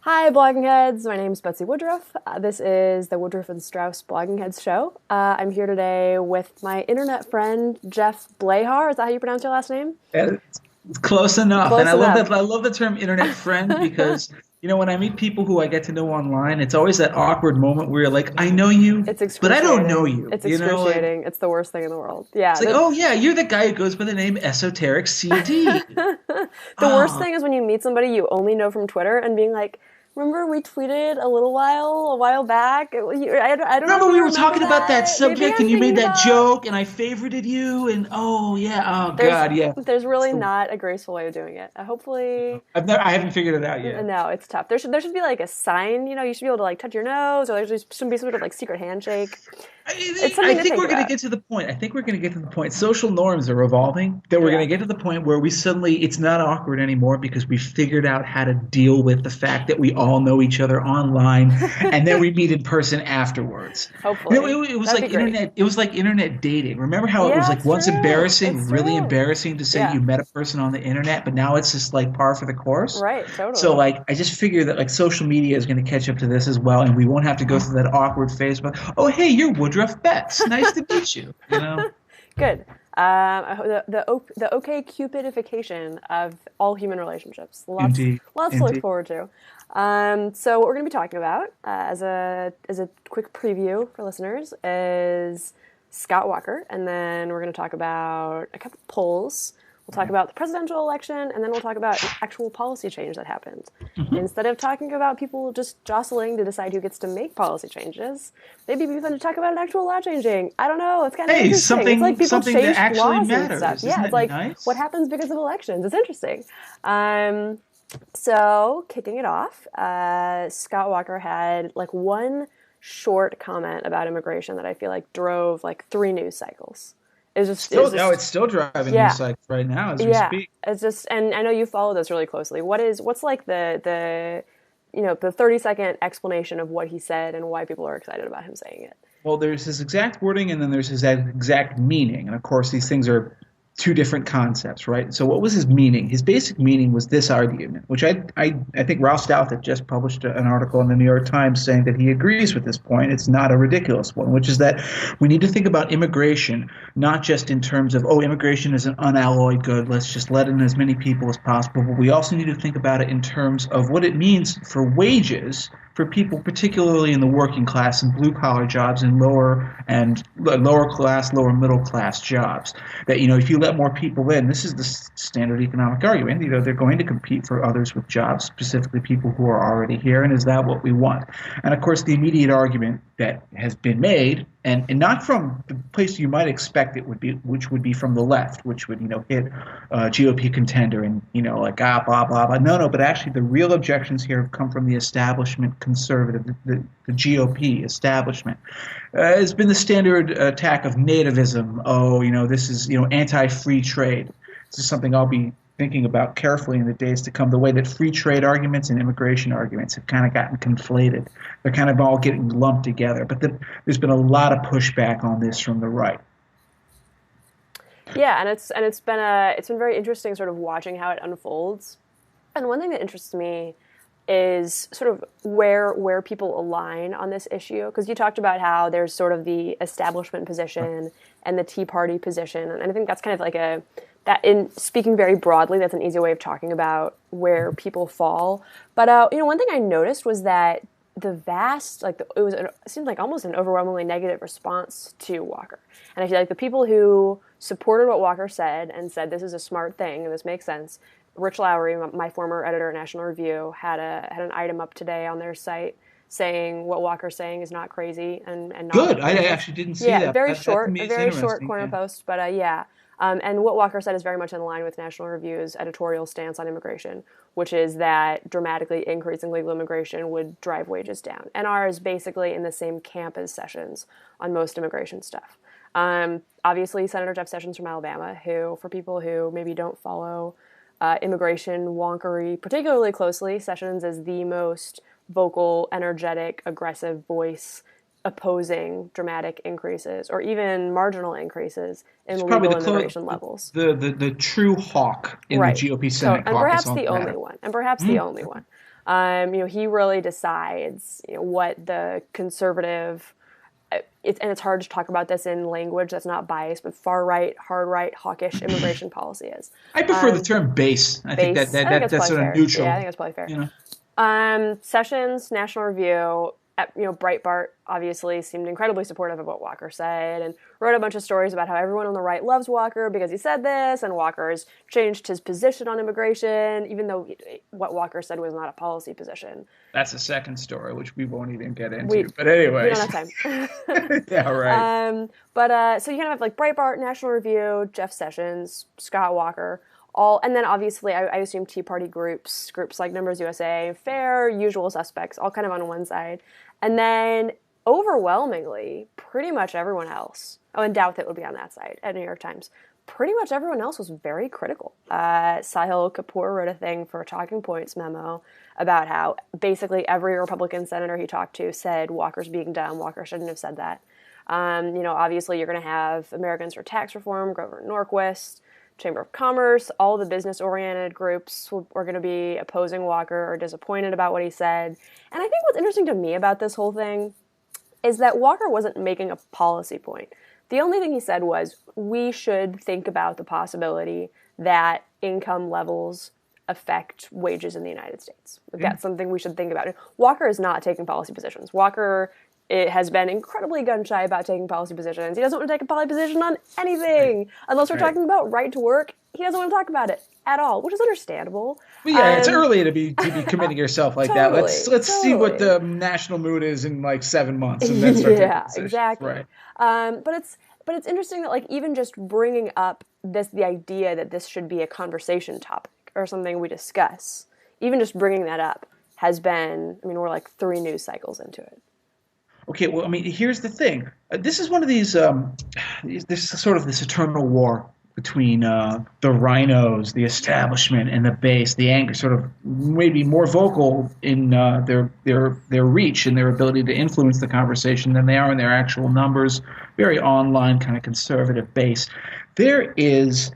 Hi, blogging heads. My name is Betsy Woodruff. This is the Woodruff and Strauss Blogging Heads show. I'm here today with my internet friend Jeff Blehar. Is that how you pronounce your last name? It's close enough. And Close I love enough. that. I love the term internet friend because, when I meet people who I get to know online, it's always that awkward moment where you're like, I know you, It's but I don't know excruciating. you. It's excruciating. It's the worst thing in the world. Yeah. It's like, oh yeah, you're the guy who goes by the name Esoteric CD. The worst Oh, thing is when you meet somebody you only know from Twitter and being like, remember we tweeted a while back? I don't know if remember you we were remember talking about that that. Maybe subject I'm and you thinking made that about. joke and I favorited you and oh yeah, oh There's God, yeah. there's It's really the, not a graceful way of doing it. Hopefully, I haven't figured it out yet. no, it's tough. There should be like a sign. You should be able to like touch your nose, or there should be some sort of like secret handshake. It's I something to think think we're going to about. get to the point. I think we're going to get to the point. Social norms are evolving. That we're going Yeah. to get to the point where we suddenly it's not awkward anymore because we figured out how to deal with the fact that we all know each other online, and then we meet in person afterwards. Hopefully, It was that'd like be great. internet. It was like internet dating. Remember how it was Yeah, like it's once true. embarrassing, It's really true. embarrassing to say Yeah. you met a person on the internet, but now it's just like par for the course. Right. So Totally. like I just figure that like social media is going to catch up to this as well, and we won't have to go through that awkward phase. But oh hey, you're Woodruff Betts. Nice to meet you. You know. Good. The okay cupidification of all human relationships. Indeed, Lots to look indeed. forward to. So what we're going to be talking about as a quick preview for listeners is Scott Walker, and then we're going to talk about a couple polls. We'll talk about the presidential election, and then we'll talk about actual policy change that happened. Mhm. Instead of talking about people just jostling to decide who gets to make policy changes, maybe it'd be fun to talk about an actual law changing. I don't know. It's kind of Hey, interesting. It's like people something that changed actually laws and stuff. matters. Yeah, Isn't it's it like what nice? happens because of elections. It's interesting. Um, so kicking it off, Scott Walker had like one short comment about immigration that I feel like drove like three news cycles. It's still driving news Yeah, cycles right now as we yeah. speak. It's just, and I know you follow this really closely. What's like the 30-second explanation of what he said and why people are excited about him saying it? Well, there's his exact wording and then there's his exact meaning. And of course, these things are two different concepts, right? So what was his meaning? His basic meaning was this argument, which I think Ralph Stout just published an article in the New York Times saying that he agrees with this point. It's not a ridiculous one, which is that we need to think about immigration, not just in terms of, oh, immigration is an unalloyed good, let's just let in as many people as possible, but we also need to think about it in terms of what it means for wages for people, particularly in the working class and blue collar jobs and lower class, lower middle class jobs. That if you let more people in, this is the standard economic argument. They're going to compete for others with jobs, specifically people who are already here. And is that what we want? And of course, the immediate argument that has been made, and not from the place you might expect it would be, which would be from the left, which would hit GOP contender and like blah blah blah. No, but actually the real objections here have come from the establishment conservative, the GOP establishment. It's been the standard attack of nativism. Oh, this is anti-free trade. This is something I'll be thinking about carefully in the days to come. The way that free trade arguments and immigration arguments have kind of gotten conflated. They're kind of all getting lumped together. But there's been a lot of pushback on this from the right. Yeah, and it's been very interesting sort of watching how it unfolds. And one thing that interests me is sort of where people align on this issue, because you talked about how there's sort of the establishment position and the Tea Party position, and I think that's kind of like that, in speaking very broadly, that's an easy way of talking about where people fall. But one thing I noticed was that the vast, like it seemed like almost an overwhelmingly negative response to Walker, and I feel like the people who supported what Walker said and said this is a smart thing and this makes sense. Rich Lowry, my former editor at National Review, had an item up today on their site saying what Walker's saying is not crazy and not Good. I outrageous. actually didn't see Yeah, that. That to me a is very short interesting. corner Yeah. post, but yeah. And what Walker said is very much in line with National Review's editorial stance on immigration, which is that dramatically increasing legal immigration would drive wages down. NR is basically in the same camp as Sessions on most immigration stuff. Obviously, Senator Jeff Sessions from Alabama, who, for people who maybe don't follow immigration wonkery particularly closely, Sessions is the most vocal, energetic, aggressive voice opposing dramatic increases or even marginal increases He's in probably legal immigration levels. the true hawk in the Right. GOP So, Senate and caucus perhaps on the the only matter. one. And perhaps the Mm. only one. He really decides what the conservative. It's hard to talk about this in language that's not biased, but far right, hard right, hawkish immigration policy is. I prefer the term base. I think that's sort of neutral. Yeah, I think that's probably fair. Sessions, National Review, Breitbart obviously seemed incredibly supportive of what Walker said and wrote a bunch of stories about how everyone on the right loves Walker because he said this, and Walker's changed his position on immigration, even though what Walker said was not a policy position. That's a second story, which we won't even get into. But anyway. We don't have time. Yeah, right. So you kind of have like Breitbart, National Review, Jeff Sessions, Scott Walker, and then obviously I assume Tea Party groups like Numbers USA, FAIR, usual suspects, all kind of on one side. And then overwhelmingly, pretty much everyone else, and Douthit would be on that side at New York Times, pretty much everyone else was very critical. Sahil Kapoor wrote a thing for a Talking Points memo about how basically every Republican senator he talked to said Walker's being dumb, Walker shouldn't have said that. Obviously you're going to have Americans for Tax Reform, Grover Norquist, Chamber of Commerce, all the business-oriented groups were going to be opposing Walker or disappointed about what he said. And I think what's interesting to me about this whole thing is that Walker wasn't making a policy point. The only thing he said was, we should think about the possibility that income levels affect wages in the United States. That's something we should think about. Walker is not taking policy positions. Walker has been incredibly gun-shy about taking policy positions. He doesn't want to take a policy position on anything. Unless we're talking about right to work, he doesn't want to talk about it at all, which is understandable. Well, yeah, it's early to be committing yourself like that. Let's see what the national mood is in like 7 months, and then start taking decisions. Exactly. Right. But it's interesting that like even just bringing up the idea that this should be a conversation topic or something we discuss, even just bringing that up has been. I mean, we're like 3 news cycles into it. Okay, well, I mean, here's the thing. This is one of these. This is sort of this eternal war between the rhinos, the establishment, and the base. The anger, sort of maybe more vocal in their reach and their ability to influence the conversation than they are in their actual numbers. Very online, kind of conservative base. There is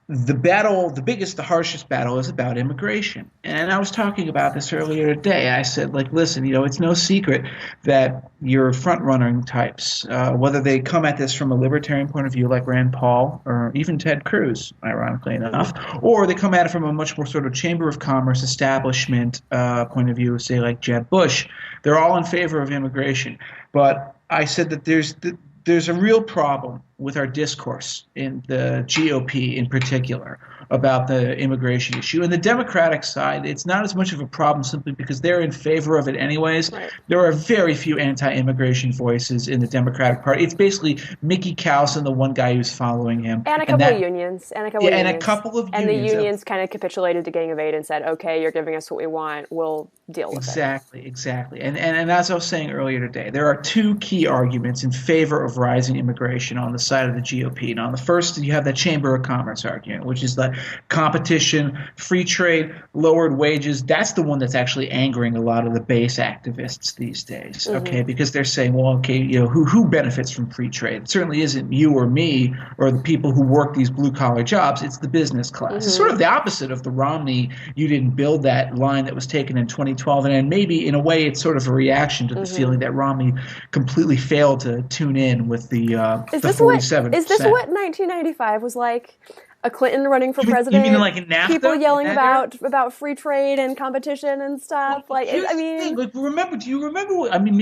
the battle, the biggest, the harshest battle is about immigration. And I was talking about this earlier today. I said, like, listen, it's no secret that your front-running types, whether they come at this from a libertarian point of view like Rand Paul or even Ted Cruz, ironically enough, or they come at it from a much more sort of Chamber of Commerce establishment point of view, say like Jeb Bush, they're all in favor of immigration. But I said that there's a real problem with our discourse in the GOP in particular about the immigration issue. And the Democratic side, it's not as much of a problem simply because they're in favor of it anyways. Right. There are very few anti-immigration voices in the Democratic Party. It's basically Mickey Kaus and the one guy who's following him. And a couple of unions. And a couple of unions. And the unions kind of capitulated to Gang of Eight and said, okay, you're giving us what we want, we'll deal with it. Exactly. And as I was saying earlier today, there are 2 key arguments in favor of rising immigration on the side of the GOP. Now, on the first, you have the Chamber of Commerce argument, which is the competition, free trade, lowered wages. That's the one that's actually angering a lot of the base activists these days, okay? Because they're saying, well, okay, who benefits from free trade? It certainly isn't you or me or the people who work these blue-collar jobs. It's the business class. It's sort of the opposite of the Romney, you didn't build that line that was taken in 2012. And maybe, in a way, it's sort of a reaction to the feeling that Romney completely failed to tune in with the 47%. Is this what 1995 was like? A Clinton running for president. You mean like in NAFTA? People yelling about free trade and competition and stuff. Do you remember?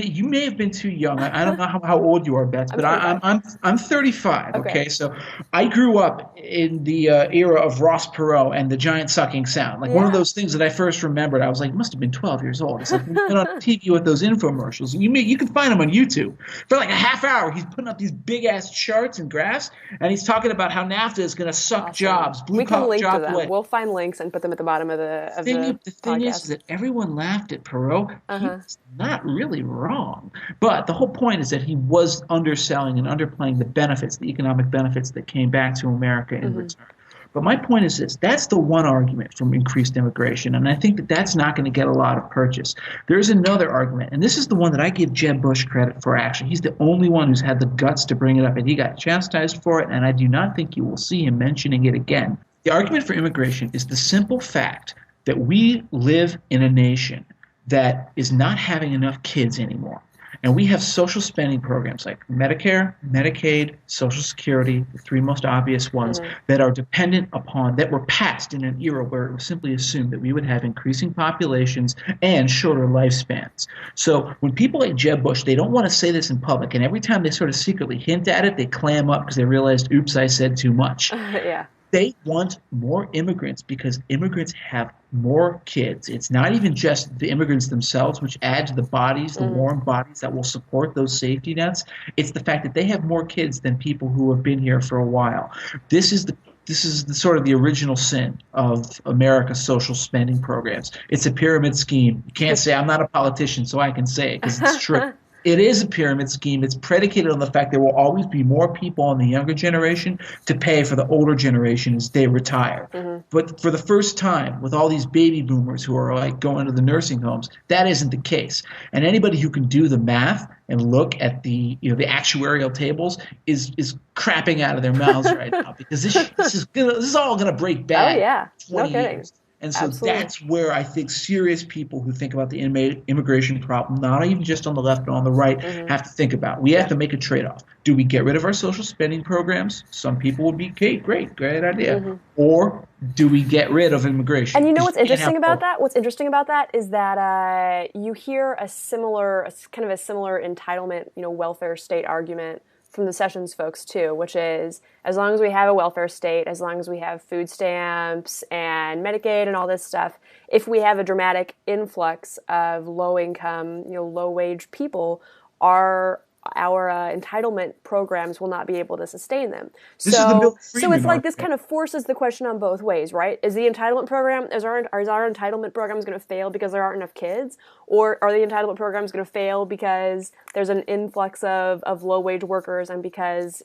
You may have been too young. I don't know how old you are, Bets, but I'm 35. Okay, so I grew up in the era of Ross Perot and the giant sucking sound. One of those things that I first remembered. I was like, must have been 12 years old. It's like we've been on TV with those infomercials. You can find them on YouTube for like a half hour. He's putting up these big ass charts and graphs, and he's talking about how NAFTA is going to suck jobs. We can link to them. We'll find links and put them at the bottom of the thing is that everyone laughed at Perot. He's not really wrong. But the whole point is that he was underselling and underplaying the benefits, the economic benefits that came back to America in return. But my point is this. That's the one argument from increased immigration, and I think that that's not going to get a lot of purchase. There's another argument, and this is the one that I give Jeb Bush credit for, actually. He's the only one who's had the guts to bring it up, and he got chastised for it, and I do not think you will see him mentioning it again. The argument for immigration is the simple fact that we live in a nation that is not having enough kids anymore. And we have social spending programs like Medicare, Medicaid, Social Security, the three most obvious ones that are dependent upon, that were passed in an era where it was simply assumed that we would have increasing populations and shorter lifespans. So when people like Jeb Bush, they don't want to say this in public, and every time they sort of secretly hint at it, they clam up because they realized, oops, I said too much. Yeah. They want more immigrants because immigrants have more kids. It's not even just the immigrants themselves, which add to the bodies, the warm bodies that will support those safety nets. It's the fact that they have more kids than people who have been here for a while. This is the sort of the original sin of America's social spending programs. It's a pyramid scheme. You can't say I'm not a politician, so I can say it because it's true. It is a pyramid scheme. It's predicated on the fact there will always be more people in the younger generation to pay for the older generation as they retire. But for the first time, with all these baby boomers who are like going to the nursing homes, that isn't the case. And anybody who can do the math and look at the the actuarial tables is crapping out of their mouths right now because this is all gonna break back. Oh yeah, no kidding. Years. And so Absolutely. that's where I think serious people who think about the immigration problem, not even just on the left but on the right, have to think about. We have to make a trade-off. Do we get rid of our social spending programs? Some people would be, okay, great idea. Or do we get rid of immigration? And you know what's interesting about that? What's interesting about that is that you hear a kind of a similar entitlement, welfare state argument from the Sessions folks too, which is as long as we have a welfare state, as long as we have food stamps and Medicaid and all this stuff, if we have a dramatic influx of low income, low wage people, our entitlement programs will not be able to sustain them. So it's like this kind of forces the question on both ways, right? Is the entitlement program, is our entitlement programs going to fail because there aren't enough kids? Or are the entitlement programs going to fail because there's an influx of low-wage workers and because,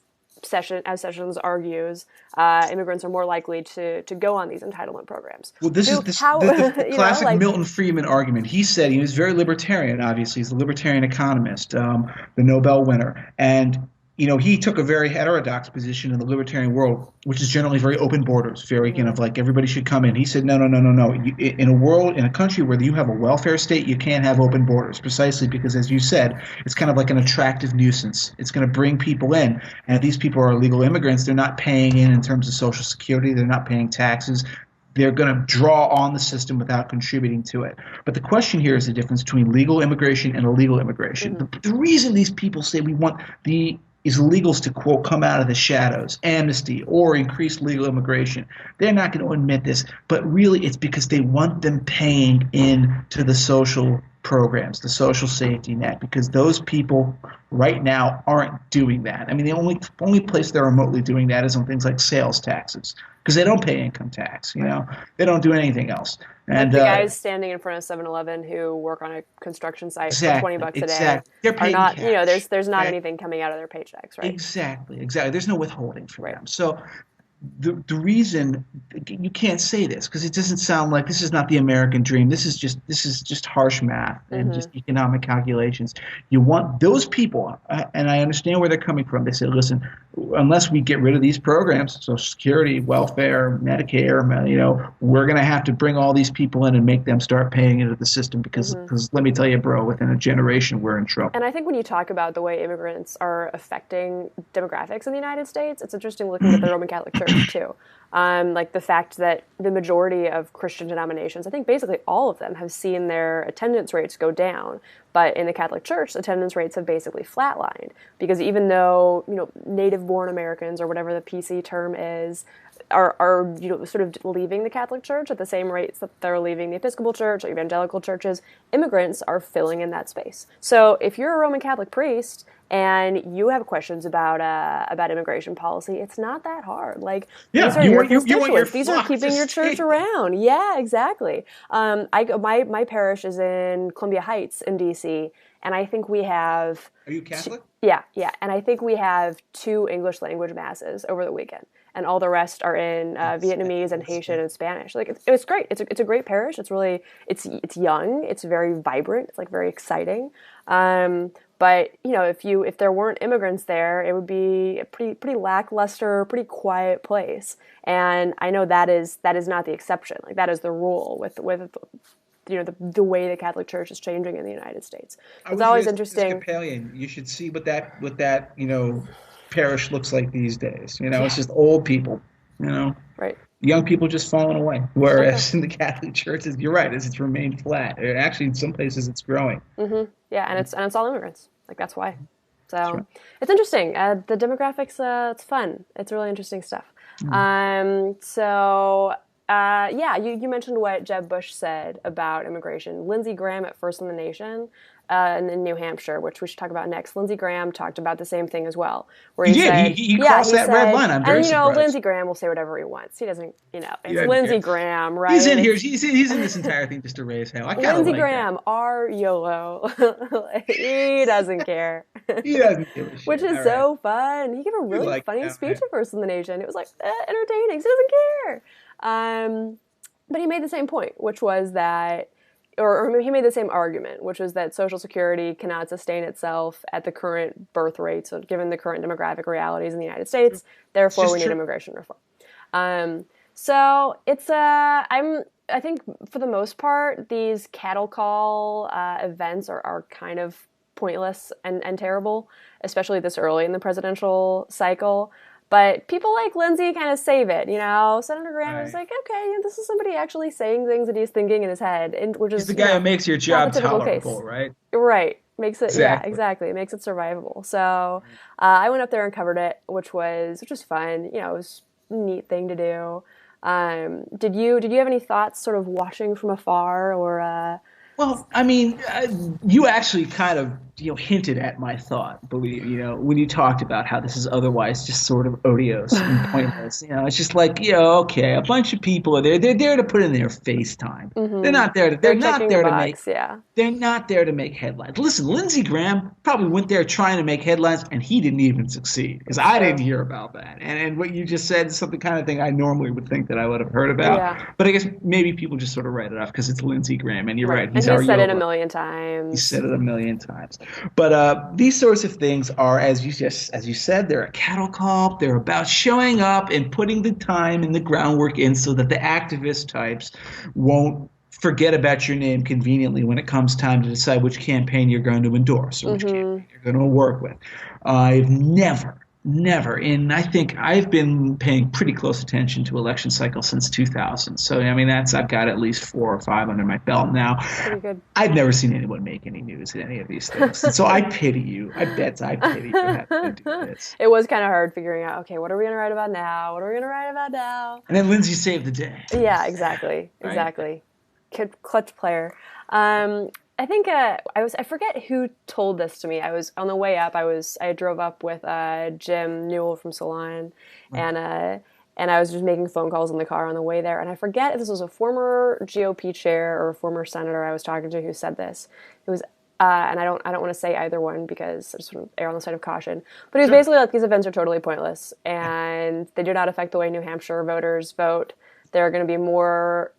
as Sessions argues, immigrants are more likely to go on these entitlement programs. Well, this is the classic Milton Friedman argument. He said he was very libertarian, obviously. He's a libertarian economist, the Nobel winner. And, he took a very heterodox position in the libertarian world, which is generally very open borders, very kind of like everybody should come in. He said, no. In a country where you have a welfare state, you can't have open borders, precisely because, as you said, it's kind of like an attractive nuisance. It's going to bring people in. And if these people are illegal immigrants, they're not paying in terms of Social Security. They're not paying taxes. They're going to draw on the system without contributing to it. But the question here is the difference between legal immigration and illegal immigration. The reason these people say we want these illegals to, quote, come out of the shadows, amnesty, or increase legal immigration, they're not going to admit this, but really it's because they want them paying into the social programs, the social safety net, because those people right now aren't doing that. I mean, the only place they're remotely doing that is on things like sales taxes, because they don't pay income tax, They don't do anything else. And the guys standing in front of 7-Eleven who work on a construction site for $20 a day are not, cash, there's not anything coming out of their paychecks, right? Exactly. There's no withholding for them. So the reason you can't say this because it doesn't sound like this is not the American dream. This is just harsh math and just economic calculations. You want those people, and I understand where they're coming from. They say, listen, unless we get rid of these programs, Social Security, welfare, Medicare, we're going to have to bring all these people in and make them start paying into the system because let me tell you, bro, within a generation we're in trouble. And I think when you talk about the way immigrants are affecting demographics in the United States, it's interesting looking at the Roman Catholic Church too. Like the fact that the majority of Christian denominations, I think basically all of them, have seen their attendance rates go down. But in the Catholic Church, attendance rates have basically flatlined because even though native-born Americans, or whatever the PC term is, are sort of leaving the Catholic Church at the same rates that they're leaving the Episcopal Church or evangelical churches, immigrants are filling in that space. So if you're a Roman Catholic priest and you have questions about immigration policy, it's not that hard. Like, these are your constituents. These are keeping your church around. Yeah, exactly. My parish is in Columbia Heights in D.C., and I think we have... Are you Catholic? Yeah. And I think we have 2 English language masses over the weekend, and all the rest are in Vietnamese and Haitian and Spanish. Like, it's great. It's a great parish. It's really, it's young. It's very vibrant. It's like very exciting. But if there weren't immigrants there, it would be a pretty lackluster, pretty quiet place. And I know that is not the exception. Like that is the rule with the way the Catholic Church is changing in the United States. It's always interesting. Episcopalian. You should see what that parish looks like these days. It's just old people. Right. Young people just falling away. Whereas in the Catholic Church, you're right, it's remained flat. Actually, in some places, it's growing. Mm-hmm. Yeah, and it's all immigrants. Like that's why. So right. It's interesting. The demographics, it's fun. It's really interesting stuff. You mentioned what Jeb Bush said about immigration. Lindsey Graham at First in the Nation in New Hampshire, which we should talk about next. Lindsey Graham talked about the same thing as well. Where he said, he crossed that red line. I'm very surprised. Lindsey Graham will say whatever he wants. He doesn't, it's Lindsey Graham, right? He's in here. He's in this entire thing just to raise hell. Lindsey Graham, our YOLO. He doesn't care. He doesn't give a shit. Which is so fun. He gave a really funny speech at First in the Nation. It was like entertaining. So he doesn't care. But he made the same point, which was that, or he made the same argument, which was that Social Security cannot sustain itself at the current birth rate, so given the current demographic realities in the United States, therefore we need immigration reform. So it's I think for the most part, these cattle call events are kind of pointless and terrible, especially this early in the presidential cycle. But people like Lindsey kind of save it, Senator Graham is like, okay, this is somebody actually saying things that he's thinking in his head, which is the guy who makes your job tolerable, right? Right, makes it exactly. It makes it survivable. So I went up there and covered it, which was fun. It was a neat thing to do. Did you have any thoughts, sort of watching from afar, or? Well, I mean, you actually kind of hinted at my thought, believe when you talked about how this is otherwise just sort of odious and pointless. It's just like, okay, a bunch of people are there. They're there to put in their face time. Mm-hmm. They're not there to. They're not there to make. Yeah. They're not there to make headlines. Listen, Lindsey Graham probably went there trying to make headlines, and he didn't even succeed because I didn't hear about that. And what you just said is something kind of thing I normally would think that I would have heard about. Yeah. But I guess maybe people just sort of write it off because it's Lindsey Graham, and you're right. He said it a million times. He said it a million times. But these sorts of things are, as you said, they're a cattle call. They're about showing up and putting the time and the groundwork in so that the activist types won't forget about your name conveniently when it comes time to decide which campaign you're going to endorse or which campaign you're going to work with. I've never, and I think I've been paying pretty close attention to election cycles since 2000. So, I mean, I've got at least 4 or 5 under my belt now. Pretty good. I've never seen anyone make any news in any of these things. And so I pity you. I pity you having to do this. It was kind of hard figuring out, okay, what are we going to write about now? What are we going to write about now? And then Lindsey saved the day. Yeah, exactly. Right? Exactly. Clutch player. I think I forget who told this to me. I was on the way up. I drove up with Jim Newell from Salon, and I was just making phone calls in the car on the way there. And I forget if this was a former GOP chair or a former senator I was talking to who said this. It was, and I don't want to say either one because I just want to err on the side of caution. But it was basically like these events are totally pointless, and they do not affect the way New Hampshire voters vote. There are going to be more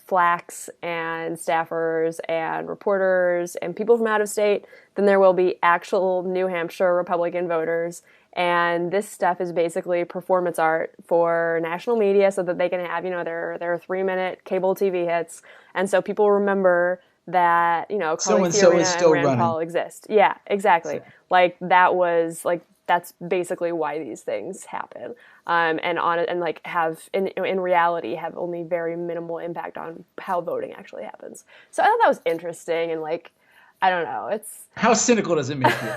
flacks and staffers and reporters and people from out of state than there will be actual New Hampshire Republican voters. And this stuff is basically performance art for national media so that they can have, their 3-minute cable TV hits. And so people remember that, Carly Fiorina and Rand Paul exist. Yeah, exactly. Like that's basically why these things happen. In reality have only very minimal impact on how voting actually happens. So I thought that was interesting and I don't know. It's how cynical does it make you?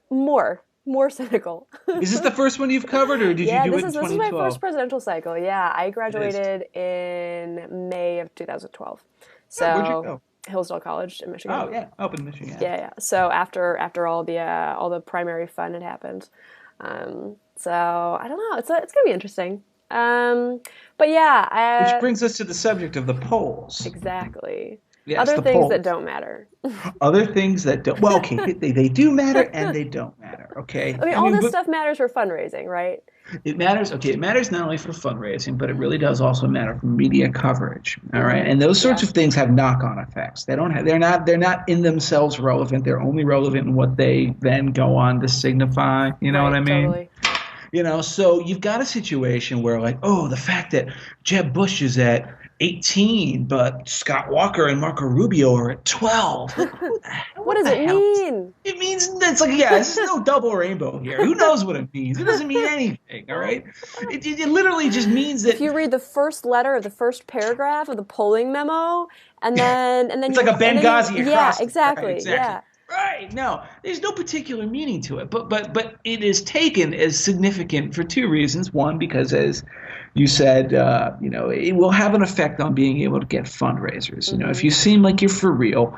More cynical. Is this the first one you've covered, or did you do it in 2012? This is my first presidential cycle. Yeah, I graduated in May of 2012. So where'd you go? Hillsdale College in Michigan. Oh yeah, up in Michigan. Yeah. So after all the primary fun had happened, so I don't know. It's gonna be interesting. But yeah, which brings us to the subject of the polls. Exactly. Yes, other things polls. That don't matter. Other things that don't. Well, okay, they do matter and they don't matter. Okay. I mean, all this stuff matters for fundraising, right? It matters. Okay, it matters not only for fundraising, but it really does also matter for media coverage. All right, and those sorts Yeah. of things have knock-on effects. They don't have. They're not in themselves relevant. They're only relevant in what they then go on to signify. You know what I Right, mean? totally. So you've got a situation where, like, oh, the fact that Jeb Bush is at 18, but Scott Walker and Marco Rubio are at 12. Like, What what does the it hell? mean? It means it's like, yeah, this is no double rainbow here. Who knows what it means? It doesn't mean anything, all right? It literally just means If that you read the first letter of the first paragraph of the polling memo, and then it's like a Benghazi yeah, acrostic. Right, exactly, exactly. yeah. Right. No, there's no particular meaning to it, but it is taken as significant for two reasons. One, because as you said, it will have an effect on being able to get fundraisers. If you seem like you're for real,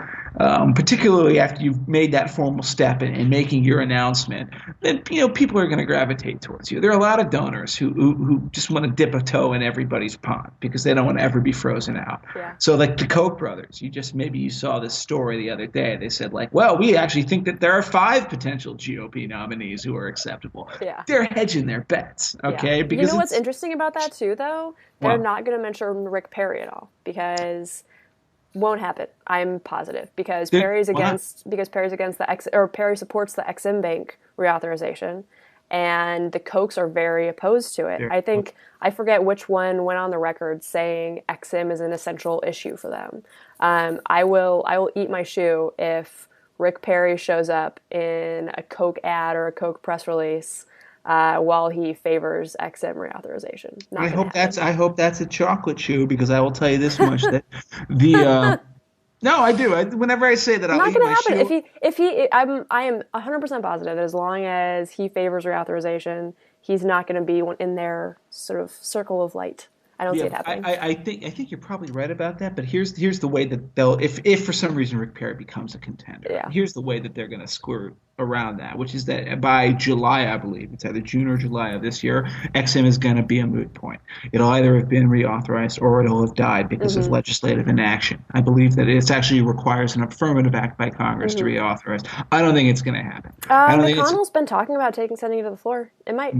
particularly after you've made that formal step in making your announcement, then people are going to gravitate towards you. There are a lot of donors who just want to dip a toe in everybody's pond because they don't want to ever be frozen out. Yeah. So like the Koch brothers, maybe you saw this story the other day. They said like, well, we actually think that there are 5 potential GOP nominees who are acceptable. Yeah. They're hedging their bets, okay? Yeah. Because You know what's interesting about that too, though? They're Well, not going to mention Rick Perry at all because won't happen. I'm positive because Why Perry's not? against Perry supports the Exim Bank reauthorization, and the Kochs are very opposed to it. They're- I think I forget which one went on the record saying Exim is an essential issue for them. I will eat my shoe if Rick Perry shows up in a Koch ad or a Koch press release while he favors XM reauthorization. Not I gonna hope happen. I hope that's a chocolate shoe because I will tell you this much that the no, I do. Whenever I say that, I'll Not eat going to my happen. shoe. I am 100% positive that as long as he favors reauthorization, he's not going to be in their sort of circle of light. I don't see Yeah, it happening. I think you're probably right about that. But here's the way that they'll if for some reason Rick Perry becomes a contender, Yeah. here's the way that they're going to squirt around that, which is that by July, I believe it's either June or July of this year, XM is going to be a moot point. It'll either have been reauthorized or it'll have died because of legislative inaction. I believe that it actually requires an affirmative act by Congress to reauthorize. I don't think it's going to happen. I don't think it's. McConnell's been talking about sending it to the floor. It might.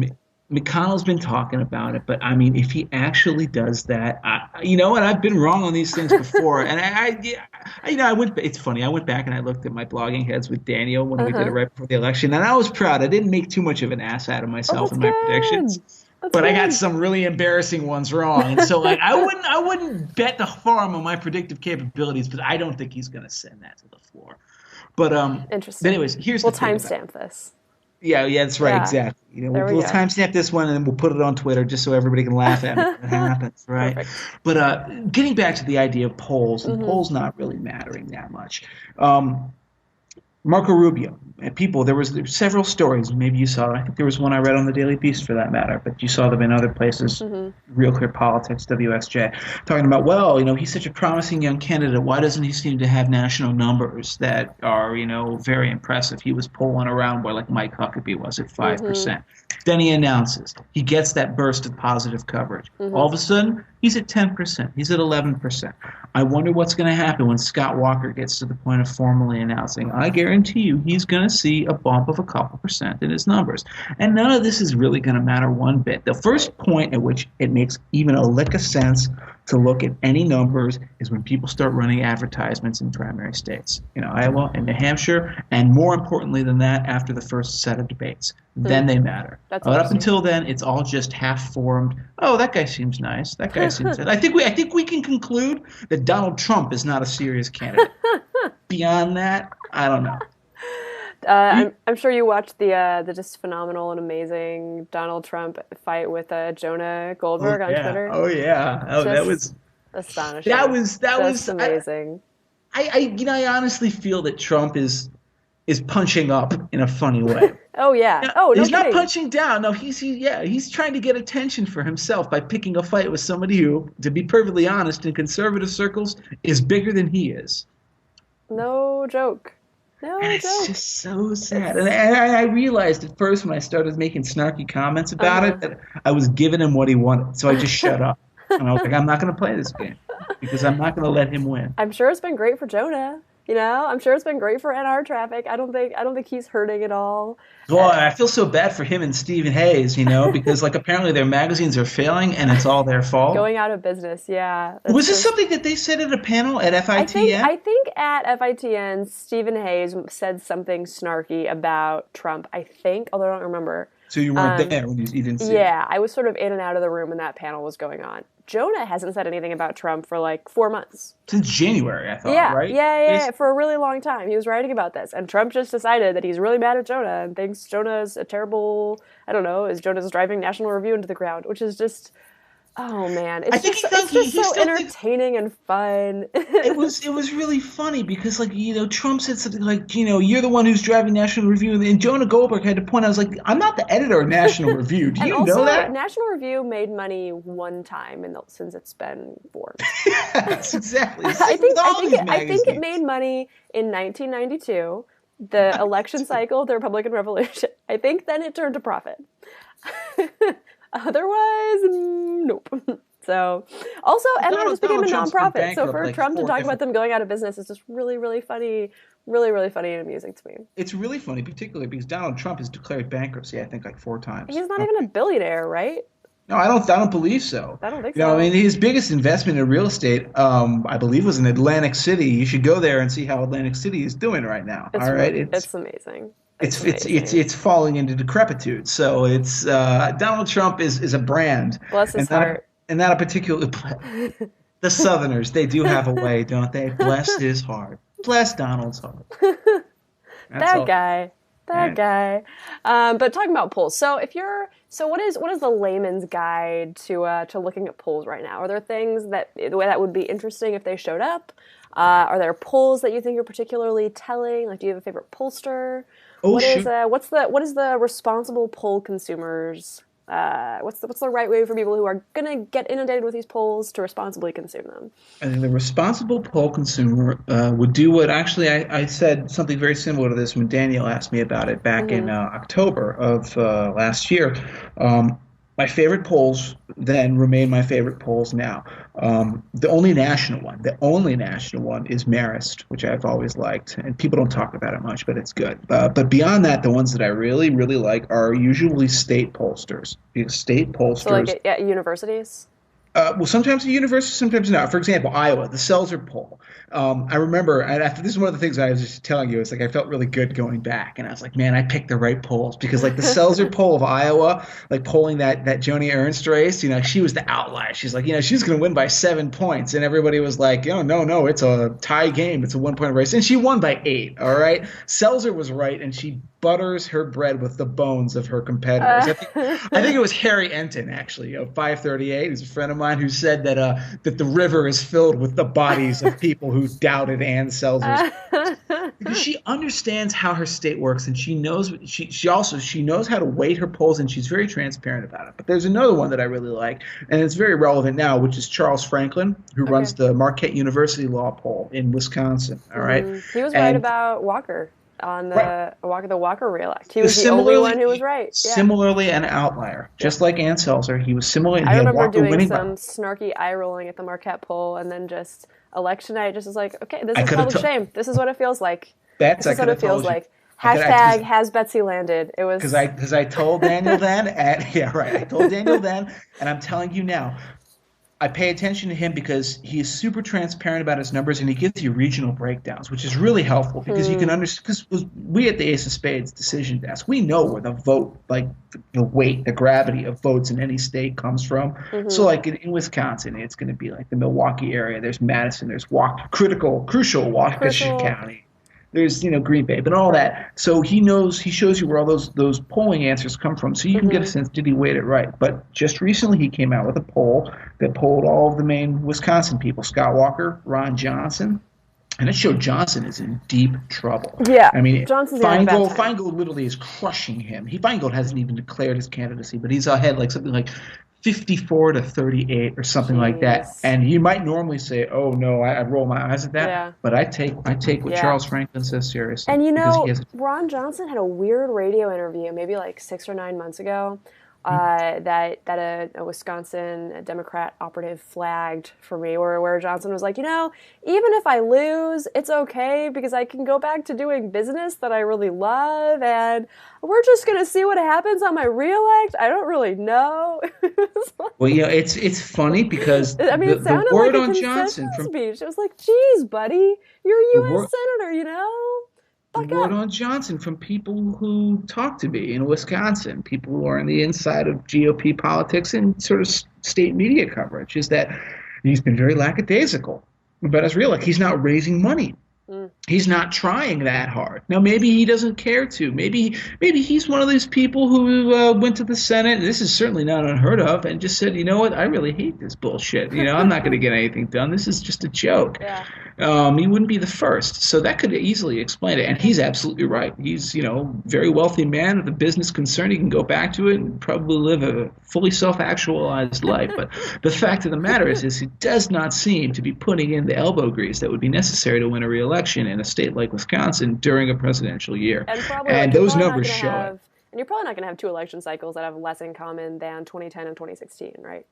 McConnell's been talking about it, but I mean, if he actually does that, and I've been wrong on these things before, and I went. It's funny. I went back and I looked at my blogging heads with Daniel when we did it right before the election, and I was proud. I didn't make too much of an ass out of myself in my predictions, but I got some really embarrassing ones wrong. And so, like, I wouldn't bet the farm on my predictive capabilities, but I don't think he's going to send that to the floor. But Interesting. But anyways, here's we'll the thing timestamp this. Yeah, that's right, Yeah. exactly. There we We'll go. timestamp this one and then we'll put it on Twitter just so everybody can laugh at it when it happens, right? Perfect. But getting back to the idea of polls, and polls not really mattering that much. Marco Rubio, and there was several stories. Maybe you saw it. I think there was one I read on the Daily Beast for that matter, but you saw them in other places. Real Clear Politics, WSJ, talking about, well, he's such a promising young candidate. Why doesn't he seem to have national numbers that are, very impressive? He was polling around where like Mike Huckabee was at 5%. Then he announces. He gets that burst of positive coverage. All of a sudden, he's at 10%. He's at 11%. I wonder what's going to happen when Scott Walker gets to the point of formally announcing. I guarantee you he's going to see a bump of a couple percent in his numbers. And none of this is really going to matter one bit. The first point at which it makes even a lick of sense to look at any numbers is when people start running advertisements in primary states. Iowa and New Hampshire, and more importantly than that, after the first set of debates. Then they matter. That's But up interesting. until then, it's all just half-formed. Oh, that guy seems nice. That guy seems. I think we can conclude that Donald Trump is not a serious candidate. Beyond that, I don't know. I'm sure you watched the just phenomenal and amazing Donald Trump fight with Jonah Goldberg on Twitter. Oh yeah. Oh, that Just was astonishing. that was Just amazing. I honestly feel that Trump is punching up in a funny way. Oh yeah. No He's not kidding. punching down. No, he's trying to get attention for himself by picking a fight with somebody who, to be perfectly honest, in conservative circles, is bigger than he is. No joke. No And it's joke. just so sad. And I realized at first when I started making snarky comments about it that I was giving him what he wanted. So I just shut up. And I was like, I'm not going to play this game because I'm not going to let him win. I'm sure it's been great for Jonah. I'm sure it's been great for NR traffic. I don't think he's hurting at all. Boy, I feel so bad for him and Stephen Hayes, because like apparently their magazines are failing and it's all their fault. Going out of business, yeah. Was this something that they said at a panel at FITN? I think at FITN, Stephen Hayes said something snarky about Trump, I think, although I don't remember. So you weren't there when you didn't see it? Yeah, I was sort of in and out of the room when that panel was going on. Jonah hasn't said anything about Trump for like 4 months. Since January, I thought, right? Yeah, for a really long time. He was writing about this. And Trump just decided that he's really mad at Jonah and thinks Jonah's a terrible, I don't know, is Jonah's driving National Review into the ground, which is just... Oh man, it's just so entertaining and fun. It was really funny because Trump said something like, you're the one who's driving National Review, and Jonah Goldberg had to point. I was like, I'm not the editor of National Review. Do you know that? National Review made money one time since it's been formed. Yes, exactly. I think it made money in 1992, the election cycle, the Republican Revolution. I think then it turned a profit. Otherwise, nope. So, also, NR just became a nonprofit. So for Trump to talk about them going out of business is just really, really funny, really, really funny and amusing to me. It's really funny, particularly because Donald Trump has declared bankruptcy, I think, like 4 times. He's not even a billionaire, right? No, I don't believe so. I don't think so. I mean, his biggest investment in real estate, I believe, was in Atlantic City. You should go there and see how Atlantic City is doing right now. It's amazing. It's falling into decrepitude. So it's Donald Trump is a brand. Bless his heart. And not a particular. The Southerners, they do have a way, don't they? Bless his heart. Bless Donald's heart. That guy. But talking about polls. So what is the layman's guide to looking at polls right now? Are there things that would be interesting if they showed up? Are there polls that you think are particularly telling? Like, do you have a favorite pollster? What is the responsible poll consumers? What's the right way for people who are gonna get inundated with these polls to responsibly consume them? I think the responsible poll consumer would do what actually I said something very similar to this when Daniel asked me about it back in October of last year. My favorite polls then remain my favorite polls now. The only national one is Marist, which I've always liked, and people don't talk about it much, but it's good. But beyond that, the ones that I really, really like are usually state pollsters. State pollsters. So like at universities? Well, sometimes at university, sometimes not. For example, Iowa, the Seltzer poll. I remember, and this is one of the things I was just telling you. It's like I felt really good going back, and I was like, man, I picked the right polls because like the Seltzer poll of Iowa, like polling that Joni Ernst race, she was the outlier. She's like, she's going to win by 7 points, and everybody was like, no, it's a tie game, it's a 1-point race, and she won by 8. All right, Seltzer was right, and she butters her bread with the bones of her competitors. I think it was Harry Enton, actually, of 538, who's a friend of mine, who said that the river is filled with the bodies of people who doubted Ann Seltzer's because she understands how her state works, and she knows she knows how to weight her polls, and she's very transparent about it. But there's another one that I really like, and it's very relevant now, which is Charles Franklin, who runs the Marquette University Law Poll in Wisconsin. All right, he was right about Walker. On the Walker reelect. He was the only one who was right. Yeah. Similarly an outlier. Just like Ann Seltzer, he was similarly. I remember doing some snarky eye rolling at the Marquette poll, and then just election night just was like, okay, this is public shame. This is what it feels like. This is what it feels like. Hashtag has Betsy landed. It was because I told Daniel then I told Daniel then, and I'm telling you now. I pay attention to him because he is super transparent about his numbers, and he gives you regional breakdowns, which is really helpful because you can understand. Because we at the Ace of Spades decision desk, we know where the vote, like the weight, the gravity of votes in any state comes from. So, like in Wisconsin, it's going to be like the Milwaukee area. There's Madison. There's crucial Waukesha County. There's Green Bay, but all that. So he shows you where all those polling answers come from, so you can get a sense, did he weight it right? But just recently he came out with a poll that polled all of the main Wisconsin people: Scott Walker, Ron Johnson, and it showed Johnson is in deep trouble. Yeah, I mean, Johnson's Feingold literally is crushing him. Feingold hasn't even declared his candidacy, but he's ahead like something like 54-38 or something like that. And you might normally say, oh no, I roll my eyes at that, but I take what Charles Franklin says seriously. And Ron Johnson had a weird radio interview maybe like 6 or 9 months ago that a Wisconsin Democrat operative flagged for me, where Johnson was like, even if I lose, it's okay because I can go back to doing business that I really love, and we're just gonna see what happens on my reelect. I don't really know. Well, it's funny because I mean, it sounded the word like a on concession Johnson from speech. It was like, geez, buddy, you're a the U.S. word senator, the Fuck word up. on Johnson from people who talk to me in Wisconsin, people who are on the inside of GOP politics and sort of state media coverage, is that he's been very lackadaisical about his reelect. He's not raising money. Mm. He's not trying that hard. Now, maybe he doesn't care to. Maybe he's one of these people who went to the Senate, and this is certainly not unheard of, and just said, you know what, I really hate this bullshit. I'm not going to get anything done. This is just a joke. Yeah. He wouldn't be the first. So that could easily explain it. And he's absolutely right. He's, very wealthy man with a business concern. He can go back to it and probably live a fully self-actualized life. But the fact of the matter is he does not seem to be putting in the elbow grease that would be necessary to win a re-election in a state like Wisconsin during a presidential year. And those numbers show it. And you're probably not going to have two election cycles that have less in common than 2010 and 2016, right?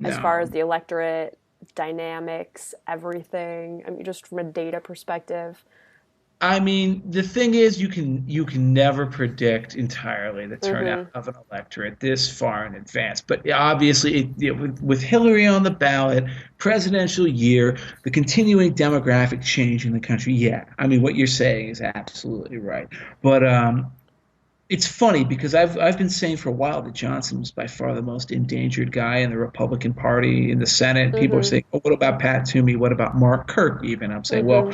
As No. far as the electorate, dynamics, everything. I mean, just from a data perspective. I mean, the thing is, you can never predict entirely the turnout of an electorate this far in advance. But obviously, with Hillary on the ballot, presidential year, the continuing demographic change in the country, yeah. I mean, what you're saying is absolutely right. But it's funny because I've been saying for a while that Johnson was by far the most endangered guy in the Republican Party in the Senate. People are saying, "Oh, what about Pat Toomey? What about Mark Kirk?" Even I'm saying, well,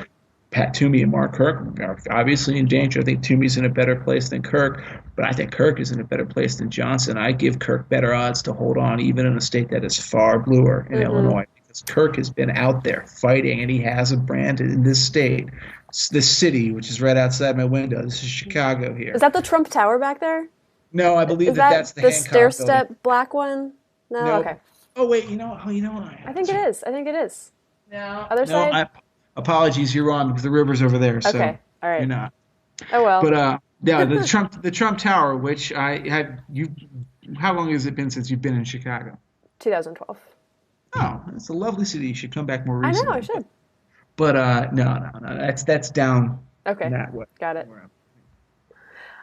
Pat Toomey and Mark Kirk are obviously in danger. I think Toomey's in a better place than Kirk, but I think Kirk is in a better place than Johnson. I give Kirk better odds to hold on, even in a state that is far bluer in Illinois, because Kirk has been out there fighting, and he has a brand in this state. This city, which is right outside my window. This is Chicago here. Is that the Trump Tower back there? No, I believe that's the Hancock stair step building. black one? No, Nope. okay. Oh wait, you know what? I think it is. No, Other side? Apologies, you're wrong because the river's over there. So Okay, all right. You're not. Oh well. But yeah, the Trump Tower, which I had you. How long has it been since you've been in Chicago? 2012. Oh, it's a lovely city. You should come back more recently. I know, I should. But no. That's down. Okay. That way. Got it.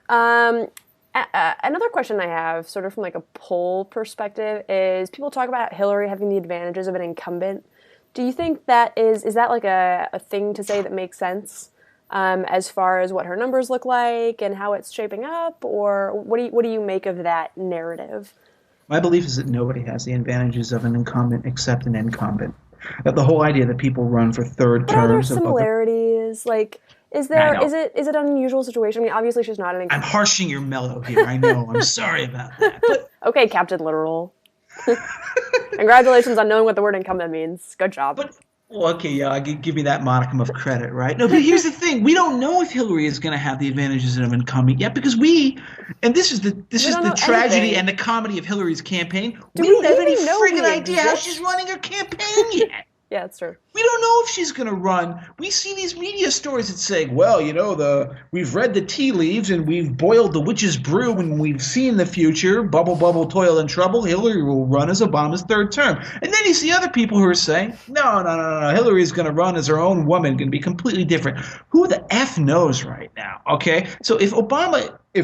Another question I have, sort of from like a poll perspective, is people talk about Hillary having the advantages of an incumbent. Do you think that is that like a thing to say that makes sense as far as what her numbers look like and how it's shaping up, or what do you make of that narrative? My belief is that nobody has the advantages of an incumbent except an incumbent. That the whole idea that people run for third terms. Are there similarities? Like, is it an unusual situation? I mean, obviously she's not an incumbent. I'm harshing your mellow here. I know. I'm sorry about that. But okay, Captain Literal. Congratulations on knowing what the word incumbent means. Good job. Okay, yeah, I give me that modicum of credit, right? No, but here's the thing: we don't know if Hillary is going to have the advantages of an incumbent yet, because this is the tragedy anything. and the comedy of Hillary's campaign. Do we we don't have any even know friggin' we idea how exist? she's running her campaign yet. Yeah, that's true. We don't know if she's going to run. We see these media stories that say, well, we've read the tea leaves and we've boiled the witch's brew and we've seen the future, bubble, bubble, toil and trouble. Hillary will run as Obama's third term. And then you see other people who are saying, no. Hillary's going to run as her own woman, going to be completely different. Who the F knows right now, okay? So if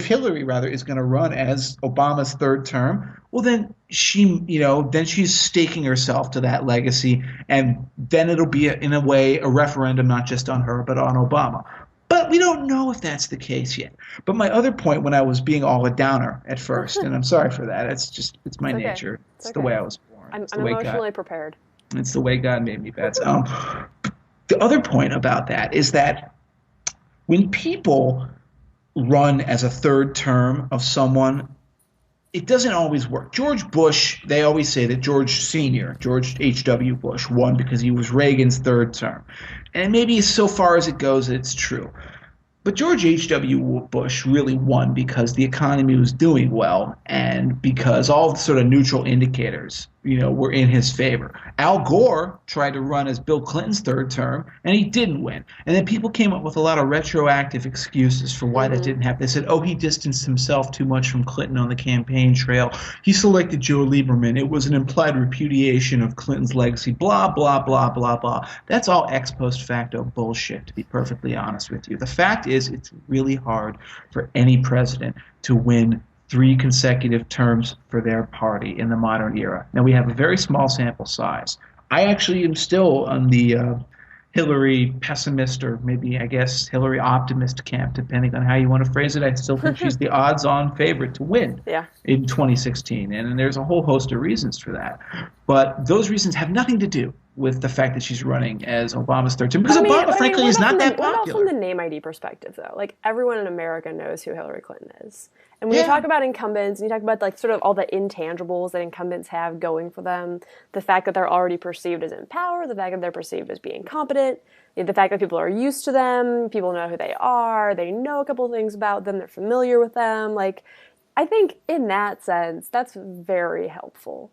Hillary is going to run as Obama's third term, well, then she's staking herself to that legacy, and then it'll be, in a way, a referendum not just on her, but on Obama. But we don't know if that's the case yet. But my other point, when I was being all a downer at first, and I'm sorry for that, it's my nature. It's the way I was born. I'm emotionally prepared. It's the way God made me, Bets. The other point about that is that when people run as a third term of someone, it doesn't always work. George Bush, they always say that George H.W. Bush, won because he was Reagan's third term. And maybe so far as it goes, it's true. But George H.W. Bush really won because the economy was doing well and because all the sort of neutral indicators were in his favor. Al Gore tried to run as Bill Clinton's third term, and he didn't win. And then people came up with a lot of retroactive excuses for why that didn't happen. They said, oh, he distanced himself too much from Clinton on the campaign trail. He selected Joe Lieberman. It was an implied repudiation of Clinton's legacy, blah, blah, blah, blah, blah. That's all ex post facto bullshit, to be perfectly honest with you. The fact is, it's really hard for any president to win 3 consecutive terms for their party in the modern era. Now, we have a very small sample size. I actually am still on the Hillary pessimist, or maybe, I guess, Hillary optimist camp, depending on how you want to phrase it. I still think she's the odds-on favorite to win in 2016, and there's a whole host of reasons for that. But those reasons have nothing to do with the fact that she's running as Obama's third term, because Obama, frankly, is not that popular. What else from the name ID perspective, though? Like, everyone in America knows who Hillary Clinton is. And when you talk about incumbents, and you talk about, like, sort of all the intangibles that incumbents have going for them, the fact that they're already perceived as in power, the fact that they're perceived as being competent, the fact that people are used to them, people know who they are, they know a couple of things about them, they're familiar with them. Like, I think in that sense, that's very helpful.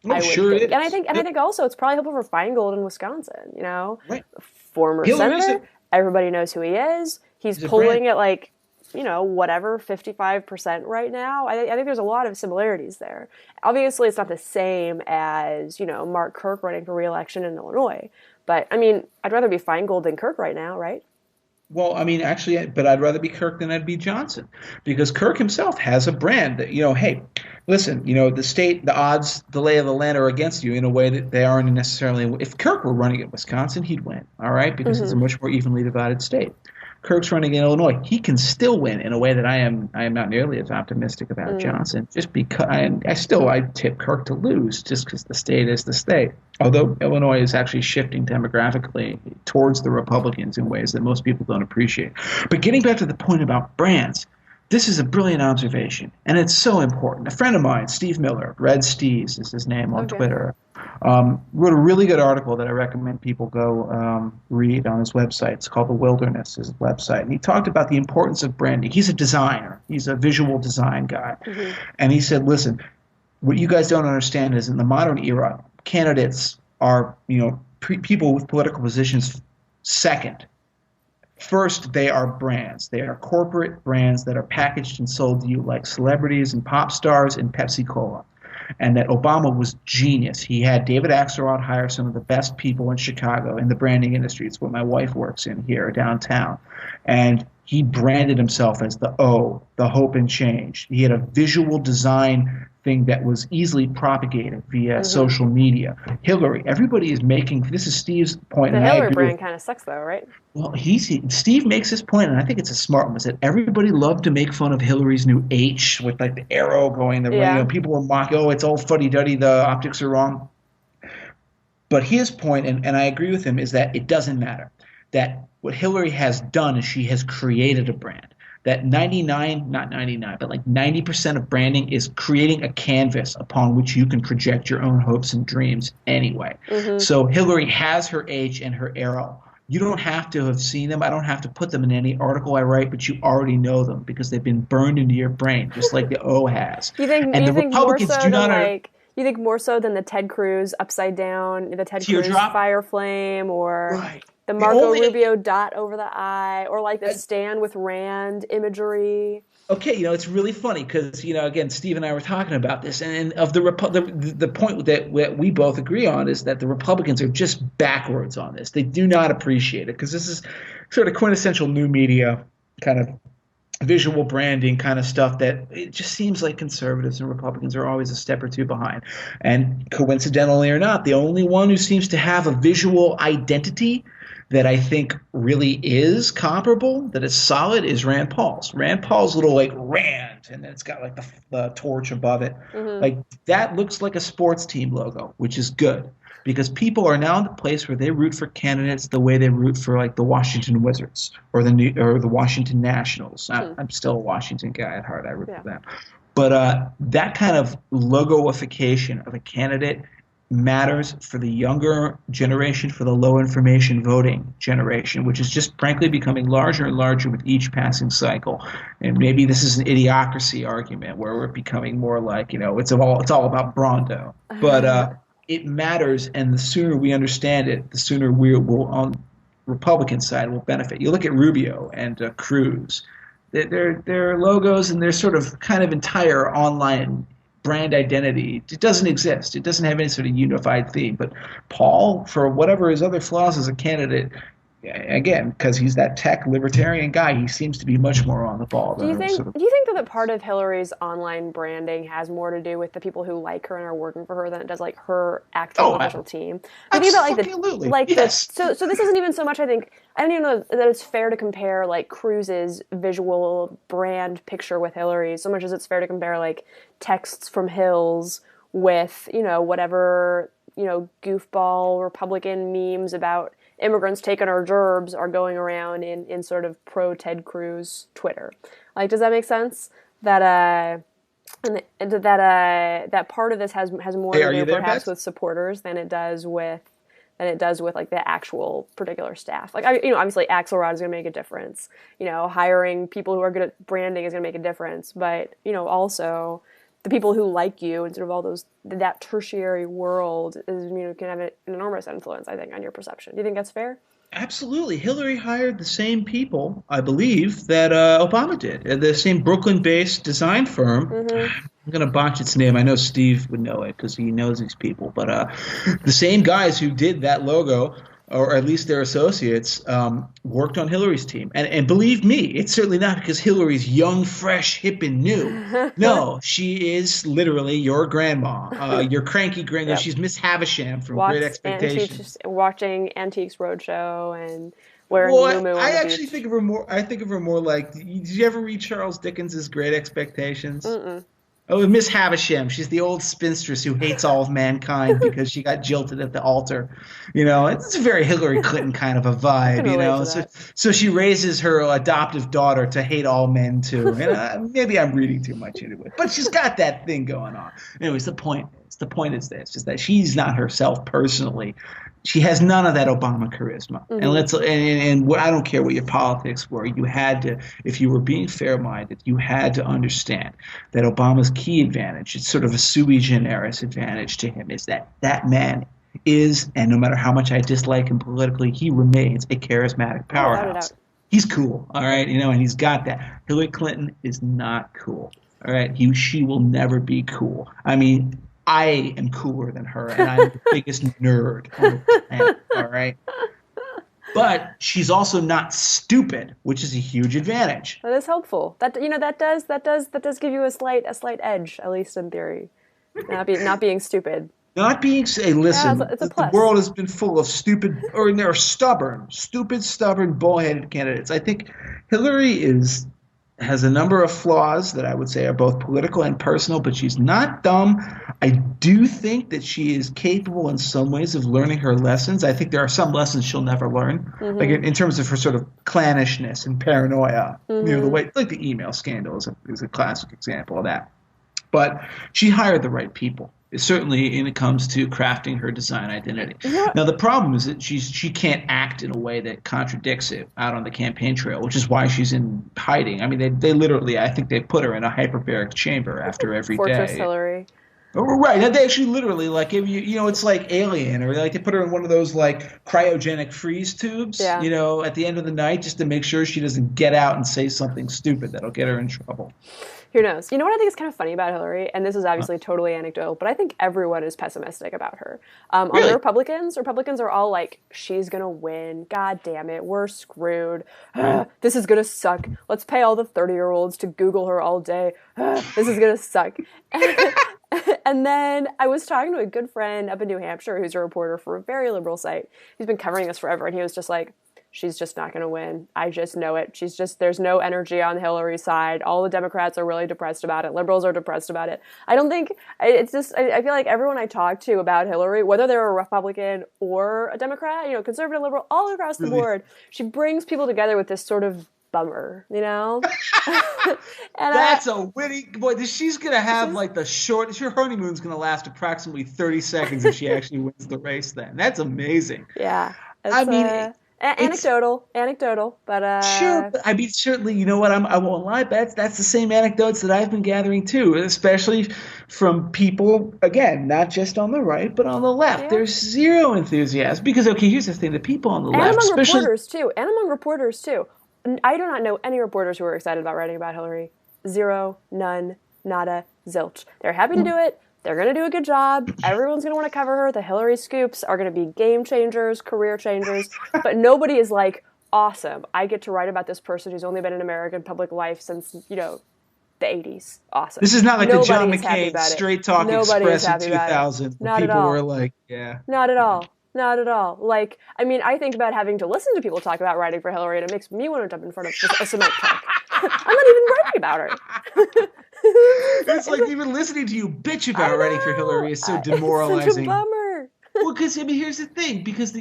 I sure think. Is. And I think also it's probably helpful for Feingold in Wisconsin, Right. Former senator, everybody knows who he is. He's polling at, like, whatever, 55% right now. I think there's a lot of similarities there. Obviously, it's not the same as, Mark Kirk running for re-election in Illinois. But, I mean, I'd rather be Feingold than Kirk right now, right? Well, I mean, actually, but I'd rather be Kirk than I'd be Johnson, because Kirk himself has a brand that, hey, listen, the state, the odds, the lay of the land are against you in a way that they aren't necessarily. If Kirk were running in Wisconsin, he'd win, all right, because it's a much more evenly divided state. Kirk's running in Illinois. He can still win in a way that I am not nearly as optimistic about Johnson, just because I tip Kirk to lose just because the state is the state. Although Illinois is actually shifting demographically towards the Republicans in ways that most people don't appreciate. But getting back to the point about brands, this is a brilliant observation, and it's so important. A friend of mine, Steve Miller, Red Steves is his name on Twitter, wrote a really good article that I recommend people go read on his website. It's called The Wilderness, his website. And he talked about the importance of branding. He's a designer. He's a visual design guy. And he said, listen, what you guys don't understand is in the modern era, candidates are, people with political positions second. First, they are brands. They are corporate brands that are packaged and sold to you like celebrities and pop stars and Pepsi-Cola. And that Obama was genius. He had David Axelrod hire some of the best people in Chicago in the branding industry. It's what my wife works in here downtown. And he branded himself as the hope and change. He had a visual design thing that was easily propagated via social media. Hillary, everybody is making, this is Steve's point. The Hillary brand kind of sucks though, right? Well, Steve makes this point, and I think it's a smart one, is that everybody loved to make fun of Hillary's new H with like the arrow going the way. People were mocking, it's all fuddy-duddy, the optics are wrong. But his point, and I agree with him, is that it doesn't matter. That what Hillary has done is she has created a brand. That 90% of branding is creating a canvas upon which you can project your own hopes and dreams anyway. So Hillary has her H and her arrow. You don't have to have seen them. I don't have to put them in any article I write, but you already know them because they've been burned into your brain, just like the O has. You think more so than the Ted Cruz upside down, the Ted Cruz fire flame, or the Marco Rubio dot over the I, or like the stand with Rand imagery? Okay, it's really funny because, again, Steve and I were talking about this, and of the point that we both agree on is that the Republicans are just backwards on this. They do not appreciate it because this is sort of quintessential new media kind of visual branding kind of stuff that it just seems like conservatives and Republicans are always a step or two behind. And coincidentally or not, the only one who seems to have a visual identity that I think really is comparable, that is solid, is Rand Paul's. Rand Paul's little Rand, and then it's got like the torch above it. Like that looks like a sports team logo, which is good because people are now in the place where they root for candidates the way they root for like the Washington Wizards or the Washington Nationals. I'm still a Washington guy at heart. I root for them. But that kind of logoification of a candidate matters for the younger generation, for the low information voting generation, which is just frankly becoming larger and larger with each passing cycle. And maybe this is an idiocracy argument where we're becoming more like, it's all about Brondo. But it matters, and the sooner we understand it, the sooner we will on Republican side will benefit. You look at Rubio and Cruz. Their logos and their sort of kind of entire online brand identity, it doesn't exist. It doesn't have any sort of unified theme. But Paul, for whatever his other flaws as a candidate, again, because he's that tech libertarian guy, he seems to be much more on the ball. Do you think that part of Hillary's online branding has more to do with the people who like her and are working for her than it does like her actual official team? I think absolutely. Yes. So this isn't even so much. I don't even know that it's fair to compare like Cruz's visual brand picture with Hillary so much as it's fair to compare like texts from Hills with whatever goofball Republican memes about immigrants taking our gerbs are going around in sort of pro Ted Cruz Twitter. Like, does that make sense? That that part of this has more to do perhaps with supporters than it does with like the actual particular staff. Like, obviously Axelrod is going to make a difference. Hiring people who are good at branding is going to make a difference. But also the people who like you and sort of all that tertiary world is can have an enormous influence, I think, on your perception. Do you think that's fair? Absolutely. Hillary hired the same people, I believe, that Obama did. The same Brooklyn-based design firm. Mm-hmm. I'm going to botch its name. I know Steve would know it because he knows these people. But the same guys who did that logo, or at least their associates, worked on Hillary's team. And believe me, it's certainly not because Hillary's young, fresh, hip, and new. No, she is literally your grandma, your cranky grandma. Yep. She's Miss Havisham from Great Expectations. Watching Antiques Roadshow and wearing muumuu. I actually think of her more. I think of her more like. Did you ever read Charles Dickens's Great Expectations? Mm-mm. Oh, Miss Havisham. She's the old spinstress who hates all of mankind because she got jilted at the altar. It's a very Hillary Clinton kind of a vibe, So she raises her adoptive daughter to hate all men too. And maybe I'm reading too much into it, but she's got that thing going on. Anyways, the point is this: just that she's not herself personally. She has none of that Obama charisma. Mm-hmm. And I don't care what your politics were. You had to, if you were being fair-minded, you had to understand that Obama's key advantage, it's sort of a sui generis advantage to him, is that man is, and no matter how much I dislike him politically, he remains a charismatic powerhouse. He's cool, all right? And he's got that. Hillary Clinton is not cool, all right? She will never be cool. I mean, I am cooler than her, and I'm the biggest nerd on the planet, all right? But she's also not stupid, which is a huge advantage. That is helpful. That does give you a slight edge, at least in theory. Not being stupid. Not being listen. Yeah, it's a plus. The world has been full of stupid, or they're stubborn, bullheaded candidates. I think Hillary has a number of flaws that I would say are both political and personal, but she's not dumb. I do think that she is capable in some ways of learning her lessons. I think there are some lessons she'll never learn, mm-hmm. like in terms of her sort of clannishness and paranoia. Mm-hmm. The way, like the email scandal is a classic example of that. But she hired the right people. Certainly when it comes to crafting her design identity. Yeah. Now, the problem is that she can't act in a way that contradicts it out on the campaign trail, which is why she's in hiding. I mean, they literally, I think they put her in a hyperbaric chamber after every Fortress day. Hillary. Right. They actually literally, like, if it's like Alien, or like they put her in one of those, like, cryogenic freeze tubes, at the end of the night just to make sure she doesn't get out and say something stupid that'll get her in trouble. Who knows? You know what I think is kind of funny about Hillary? And this is obviously totally anecdotal, but I think everyone is pessimistic about her. On the Republicans are all like, she's going to win. God damn it. We're screwed. This is going to suck. Let's pay all the 30-year-olds to Google her all day. This is going to suck. And then I was talking to a good friend up in New Hampshire who's a reporter for a very liberal site. He's been covering this forever, and he was just like, she's just not going to win. I just know it. There's no energy on Hillary's side. All the Democrats are really depressed about it. Liberals are depressed about it. I don't think, I feel like everyone I talk to about Hillary, whether they're a Republican or a Democrat, conservative, liberal, all across the board, she brings people together with this sort of bummer, you know? And That's a witty boy. She's gonna have like the short. Her honeymoon's gonna last approximately 30 seconds if she actually wins the race. Then that's amazing. yeah, it's I mean, anecdotal, but sure. I mean, certainly. You know what? I won't lie. That's the same anecdotes that I've been gathering too, especially from people. Again, not just on the right, but on the left. yeah. There's zero enthusiasm because okay, here's the thing: the people on the And left, among especially reporters too. I do not know any reporters who are excited about writing about Hillary. Zero, none, nada, zilch. They're happy to do it. They're going to do a good job. Everyone's going to want to cover her. The Hillary scoops are going to be game changers, career changers. But nobody is like, awesome, I get to write about this person who's only been in American public life since, you know, the 80s. Awesome. This is not like Nobody the John is happy McCain about it. Straight Talk Nobody is Express in happy about it. 2000. Not at People all. were like, yeah. Not at all. Not at all. Like, I mean, I think about having to listen to people talk about writing for Hillary, and it makes me want to jump in front of a cement truck. I'm not even writing about her. It's like even listening to you bitch about writing for Hillary is so demoralizing. It's such a bummer. Well, because I mean, here's the thing: because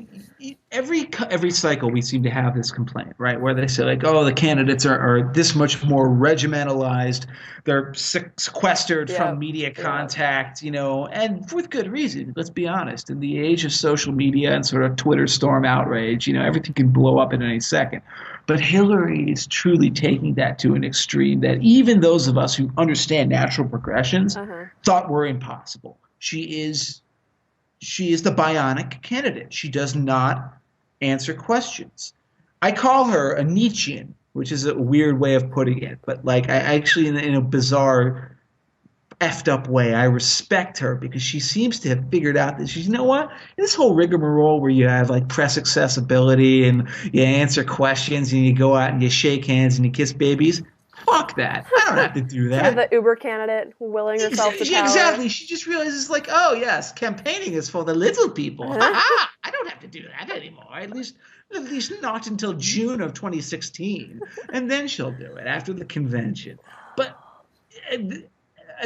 every cycle we seem to have this complaint, right? Where they say like, oh, the candidates are this much more regimentalized, they're sequestered from media contact, you know, and with good reason. Let's be honest. In the age of social media and sort of Twitter storm outrage, you know, everything can blow up in any second. But Hillary is truly taking that to an extreme that even those of us who understand natural progressions thought were impossible. She is the bionic candidate. She does not answer questions. I call her a Nietzschean, which is a weird way of putting it, but like I actually in a bizarre effed up way, I respect her because she seems to have figured out that she's, you know what, this whole rigmarole where you have like press accessibility and you answer questions and you go out and you shake hands and you kiss babies. Fuck that. I don't have to do that. Sort of the Uber candidate willing herself to power. Exactly. She just realizes like, oh yes, campaigning is for the little people. I don't have to do that anymore. At least not until June of 2016. And then she'll do it after the convention. But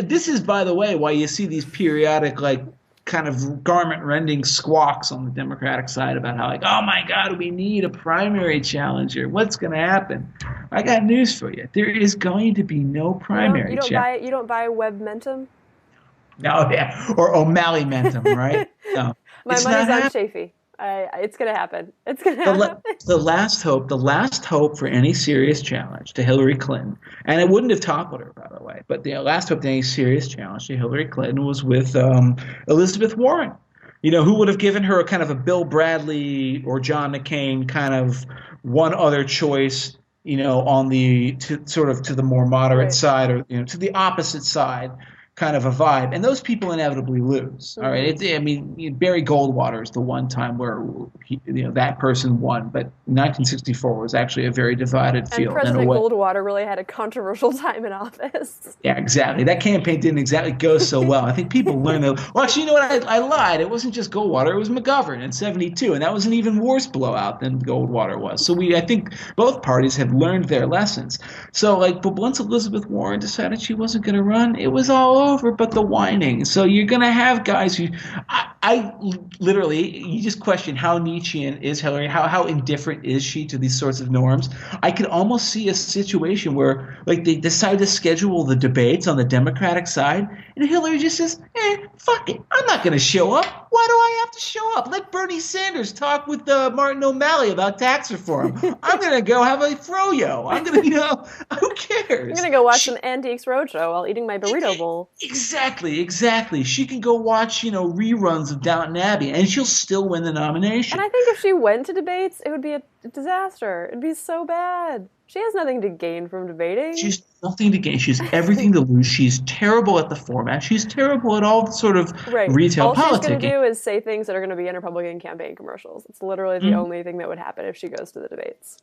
this is, by the way, why you see these periodic like kind of garment-rending squawks on the Democratic side about how like, oh my God, we need a primary challenger. What's going to happen? I got news for you. There is going to be no primary challenger. You don't buy Webmentum? No, yeah, or O'Malley-mentum, right? No, My money's on Chafee. It's going to happen. It's going to happen. The last hope for any serious challenge to Hillary Clinton, and it wouldn't have toppled her, by the way, but the last hope to any serious challenge to Hillary Clinton was with Elizabeth Warren. You know, who would have given her a kind of a Bill Bradley or John McCain kind of one other choice, you know, on to the more moderate side, or, you know, to the opposite side kind of a vibe, and those people inevitably lose. All right, Barry Goldwater is the one time where that person won, but 1964 was actually a very divided field. And President Goldwater really had a controversial time in office. Yeah, exactly. That campaign didn't exactly go so well. I think people learned that. Well, actually, you know what? I lied. It wasn't just Goldwater. It was McGovern in '72, and that was an even worse blowout than Goldwater was. So I think both parties have learned their lessons. So but once Elizabeth Warren decided she wasn't going to run, it was all over but the whining. So you're going to have guys who I literally, you just question how Nietzschean is Hillary, how indifferent is she to these sorts of norms. I could almost see a situation where like they decide to schedule the debates on the Democratic side and Hillary just says, fuck it, I'm not going to show up. Why do I have to show up? Let Bernie Sanders talk with Martin O'Malley about tax reform. I'm going to go have a froyo. I'm going to, who cares? I'm going to go watch some Antiques Roadshow while eating my burrito bowl. Exactly. She can go watch, reruns of Downton Abbey, and she'll still win the nomination. And I think if she went to debates, it would be a disaster. It'd be so bad. She has nothing to gain from debating. She's nothing to gain. She's everything to lose. She's terrible at the format. She's terrible at all sort of retail politicking. All she's going to do is say things that are going to be in Republican campaign commercials. It's literally the only thing that would happen if she goes to the debates.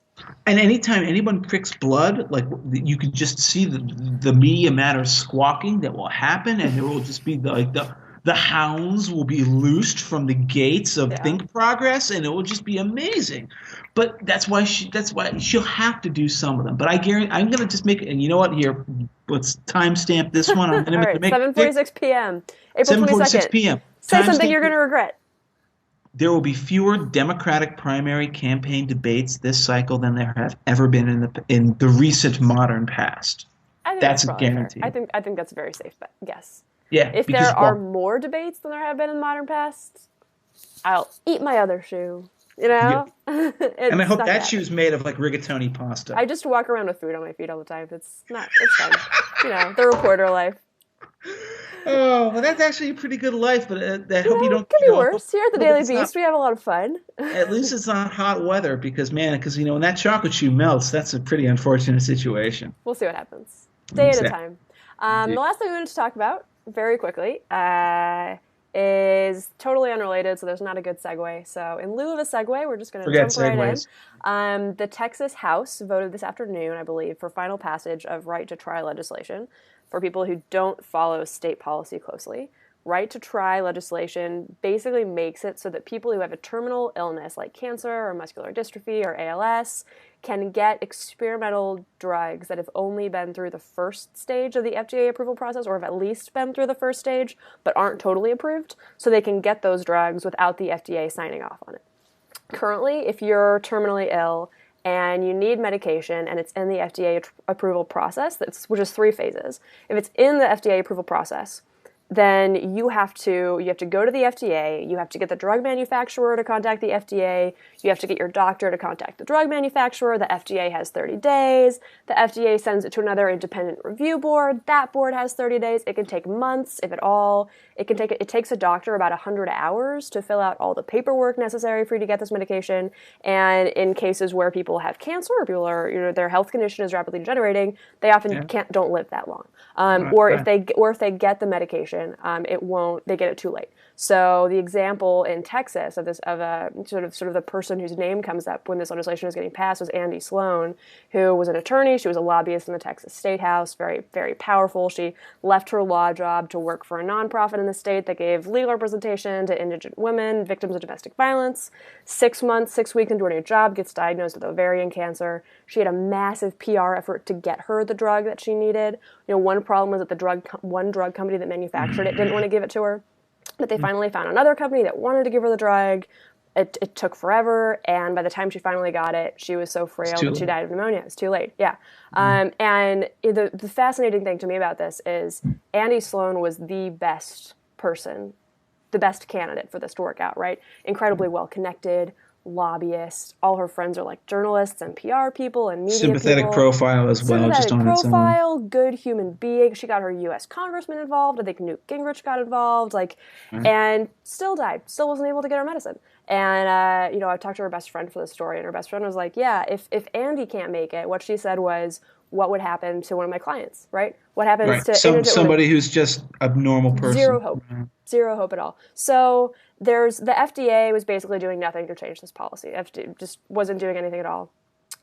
And anytime anyone pricks blood, like you can just see the media matter squawking that will happen, and there will just be the hounds will be loosed from the gates of Think Progress, and it will just be amazing. But that's why she'll have to do some of them. But I guarantee I'm going to just make it. And you know what? Here, let's timestamp this one. I'm going to make 7:46 p.m. April 22nd. 7:46 p.m. Say something you're going to regret. there will be fewer Democratic primary campaign debates this cycle than there have ever been in the recent modern past. I think that's That's a probably fair. guarantee. I think that's a very safe guess. Yeah, If there because are well, more debates than there have been in the modern past, I'll eat my other shoe. yeah, and I It's hope not gonna that happen. shoe's made of like rigatoni pasta. I just walk around with food on my feet all the time. It's fun. The reporter life. Oh, well, that's actually a pretty good life, but I hope you don't, It could be worse. Here at the hope Daily it's not. Beast, we have a lot of fun. At least it's not hot weather because man, because when that chocolate shoe melts, that's a pretty unfortunate situation. We'll see what happens. Day at a Exactly. time. The last thing we wanted to talk about, very quickly, is totally unrelated, so there's not a good segue. So in lieu of a segue, we're just going to Forget jump right in. segues. The Texas House voted this afternoon, I believe, for final passage of right to try legislation. For people who don't follow state policy closely, right to try legislation basically makes it so that people who have a terminal illness like cancer or muscular dystrophy or ALS can get experimental drugs that have only been through the first stage of the FDA approval process or have at least been through the first stage but aren't totally approved, so they can get those drugs without the FDA signing off on it. Currently, if you're terminally ill and you need medication and it's in the FDA approval process, which is 3 phases. If it's in the FDA approval process, then you have to go to the FDA, you have to get the drug manufacturer to contact the FDA, you have to get your doctor to contact the drug manufacturer, the FDA has 30 days, the FDA sends it to another independent review board, that board has 30 days, it can take months, if at all. It takes a doctor about 100 hours to fill out all the paperwork necessary for you to get this medication, and in cases where people have cancer or people are, their health condition is rapidly degenerating, they often Yeah. don't live that long. Right, Or right. if they get the medication, they get it too late. So the example in Texas of a sort of the person whose name comes up when this legislation was getting passed was Andy Sloan, who was an attorney. She was a lobbyist in the Texas State House, very, very powerful. She left her law job to work for a nonprofit in the state that gave legal representation to indigent women, victims of domestic violence. 6 weeks into her new job, gets diagnosed with ovarian cancer. She had a massive PR effort to get her the drug that she needed. One problem was that one drug company that manufactured it didn't want to give it to her. But they finally found another company that wanted to give her the drug. It took forever, and by the time she finally got it, she was so frail that she died of pneumonia. It was too late, yeah. And the fascinating thing to me about this is Andy Sloan was the best person, the best candidate for this to work out, right? Incredibly well-connected, lobbyist. All her friends are like journalists and PR people and media Sympathetic people. profile as well, just Sympathetic on its own. profile, good human being. She got her U.S. congressman involved. I think Newt Gingrich got involved. And still died. Still wasn't able to get her medicine. And I talked to her best friend for this story, and her best friend was like, "Yeah, if Andy can't make it," what she said was, "What would happen to one of my clients? Right? What happens Right. to indigent Somebody women?" who's just a normal person. Zero hope. Zero hope at all. So the FDA was basically doing nothing to change this policy. FDA just wasn't doing anything at all.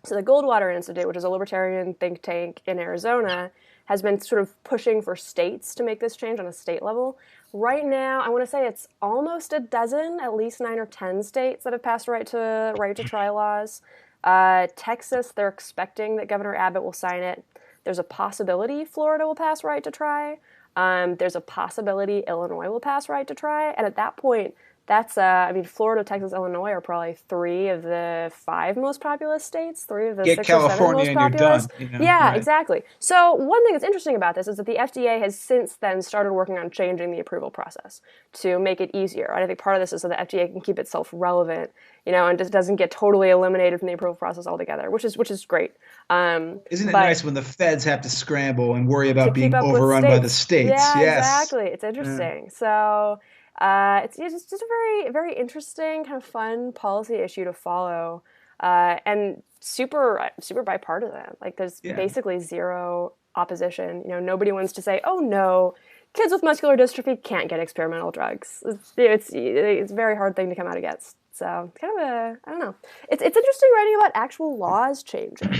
So the Goldwater Institute, which is a libertarian think tank in Arizona, has been sort of pushing for states to make this change on a state level. Right now, I want to say it's almost a dozen, at least 9 or 10 states that have passed right to try laws. Texas, they're expecting that Governor Abbott will sign it. There's a possibility Florida will pass right to try. There's a possibility Illinois will pass right to try. And at that point, that's, Florida, Texas, Illinois are probably 3 of the 5 most populous states, 3 of the Get 6 or 7 California most and you're populous. done. Yeah, Right. exactly. So one thing that's interesting about this is that the FDA has since then started working on changing the approval process to make it easier. And I think part of this is so the FDA can keep itself relevant, and just doesn't get totally eliminated from the approval process altogether, which is great. Isn't it But nice when the feds have to scramble and worry to about keep being up with overrun by the states. states? Yeah, Yes. exactly. It's interesting. So it's just a very, very interesting, kind of fun policy issue to follow, and super, super bipartisan. Like there's Yeah. basically zero opposition. Nobody wants to say, "Oh no, kids with muscular dystrophy can't get experimental drugs." It's a very hard thing to come out against. So kind of I don't know. It's interesting writing about actual laws changing.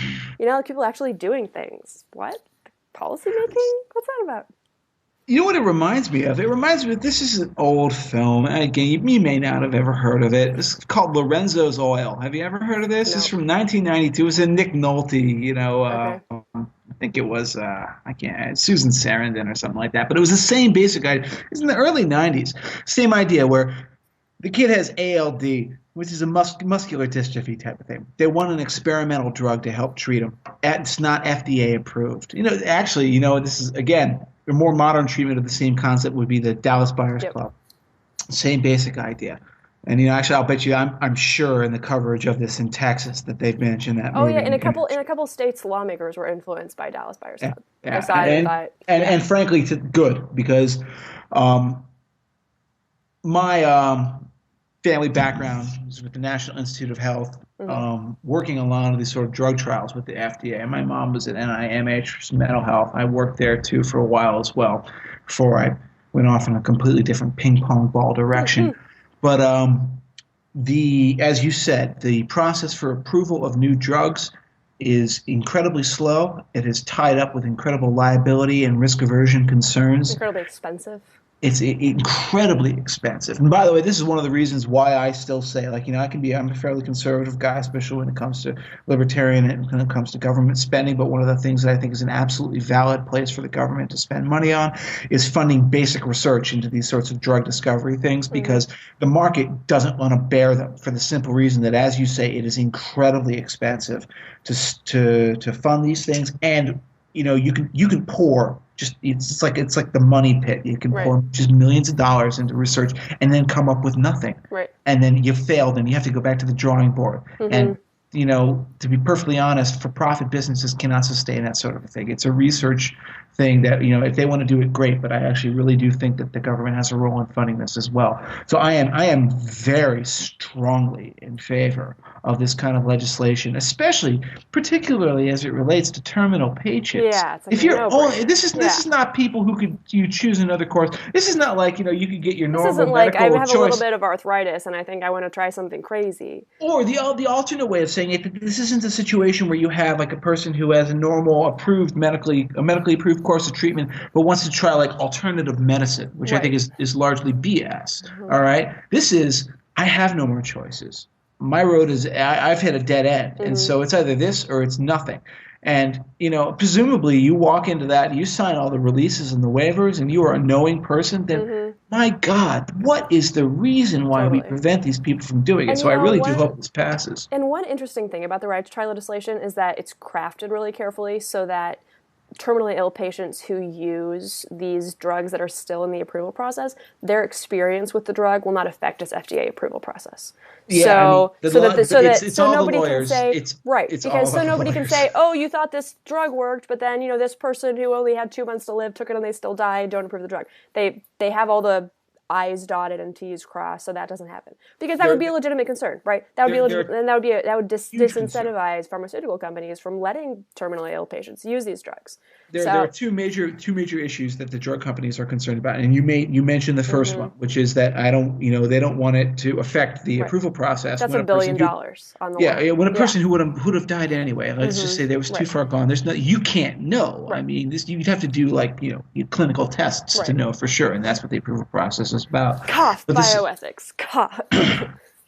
People actually doing things. What? Policy making? What's that about? You know what it reminds me of? It reminds me of this is an old film. Again, you may not have ever heard of it. It's called Lorenzo's Oil. Have you ever heard of this? It's No. from 1992. It was a Nick Nolte, Okay. I think it was Susan Sarandon or something like that. But it was the same basic idea. It's in the early 90s. Same idea where The kid has ALD, which is a muscular dystrophy type of thing. They want an experimental drug to help treat him. It's not FDA approved. Actually, this is, again, a more modern treatment of the same concept would be the Dallas Buyers Yep. Club. Same basic idea. And actually, I'll bet you, I'm sure in the coverage of this in Texas that they've mentioned that Oh movie. yeah, in a couple states, lawmakers were influenced by Dallas Buyers Club. Yeah, and frankly, good because my family background is with the National Institute of Health, working on a lot of these sort of drug trials with the FDA. And my mom was at NIMH for mental health. I worked there too for a while as well before I went off in a completely different ping pong ball direction. But as you said, the process for approval of new drugs is incredibly slow. It is tied up with incredible liability and risk aversion concerns. Incredibly expensive. It's incredibly expensive. And by the way, this is one of the reasons why I still say, I'm a fairly conservative guy, especially when it comes to libertarian and when it comes to government spending. But one of the things that I think is an absolutely valid place for the government to spend money on is funding basic research into these sorts of drug discovery things, because the market doesn't want to bear them for the simple reason that, as you say, it is incredibly expensive to fund these things. And you can pour it's like the money pit. You can pour just millions of dollars into research and then come up with nothing. Right. And then you failed and you have to go back to the drawing board. And to be perfectly honest, for-profit businesses cannot sustain that sort of a thing. It's a research thing that, if they want to do it, great. But I actually really do think that the government has a role in funding this as well. So I am very strongly in favor of this kind of legislation, particularly as it relates to terminal patients. Yeah, it's like this is not people who you choose another course. This is not like, you could get your normal medical choice. This isn't like I have a little bit of arthritis and I think I want to try something crazy. Or the alternate way of saying it, this isn't a situation where you have like a person who has a normal medically approved course of treatment but wants to try like alternative medicine, which I think is largely BS. All right? This is, I have no more choices. My road is, I've hit a dead end. And so it's either this or it's nothing. And, presumably you walk into that, you sign all the releases and the waivers, and you are a knowing person, then, my God, what is the reason why we prevent these people from doing it? So I really do hope this passes. And one interesting thing about the right to try legislation is that it's crafted really carefully so that terminally ill patients who use these drugs that are still in the approval process, their experience with the drug will not affect its FDA approval process. Yeah, So nobody can say, oh, you thought this drug worked, but then this person who only had 2 months to live took it and they still died. Don't approve the drug. They have all the I's dotted and T's crossed, so that doesn't happen, because that would be a legitimate concern, right? That would disincentivize pharmaceutical companies from letting terminally ill patients use these drugs. There are two major issues that the drug companies are concerned about, and you mentioned the first one, which is that they don't want it to affect the approval process. That's $1 billion on the line. When a person who would have died anyway, let's just say there was too far gone. There's you can't know. Right. I mean, you'd have to do clinical tests to know for sure, and that's what the approval process is about. Cough, bioethics. Cough.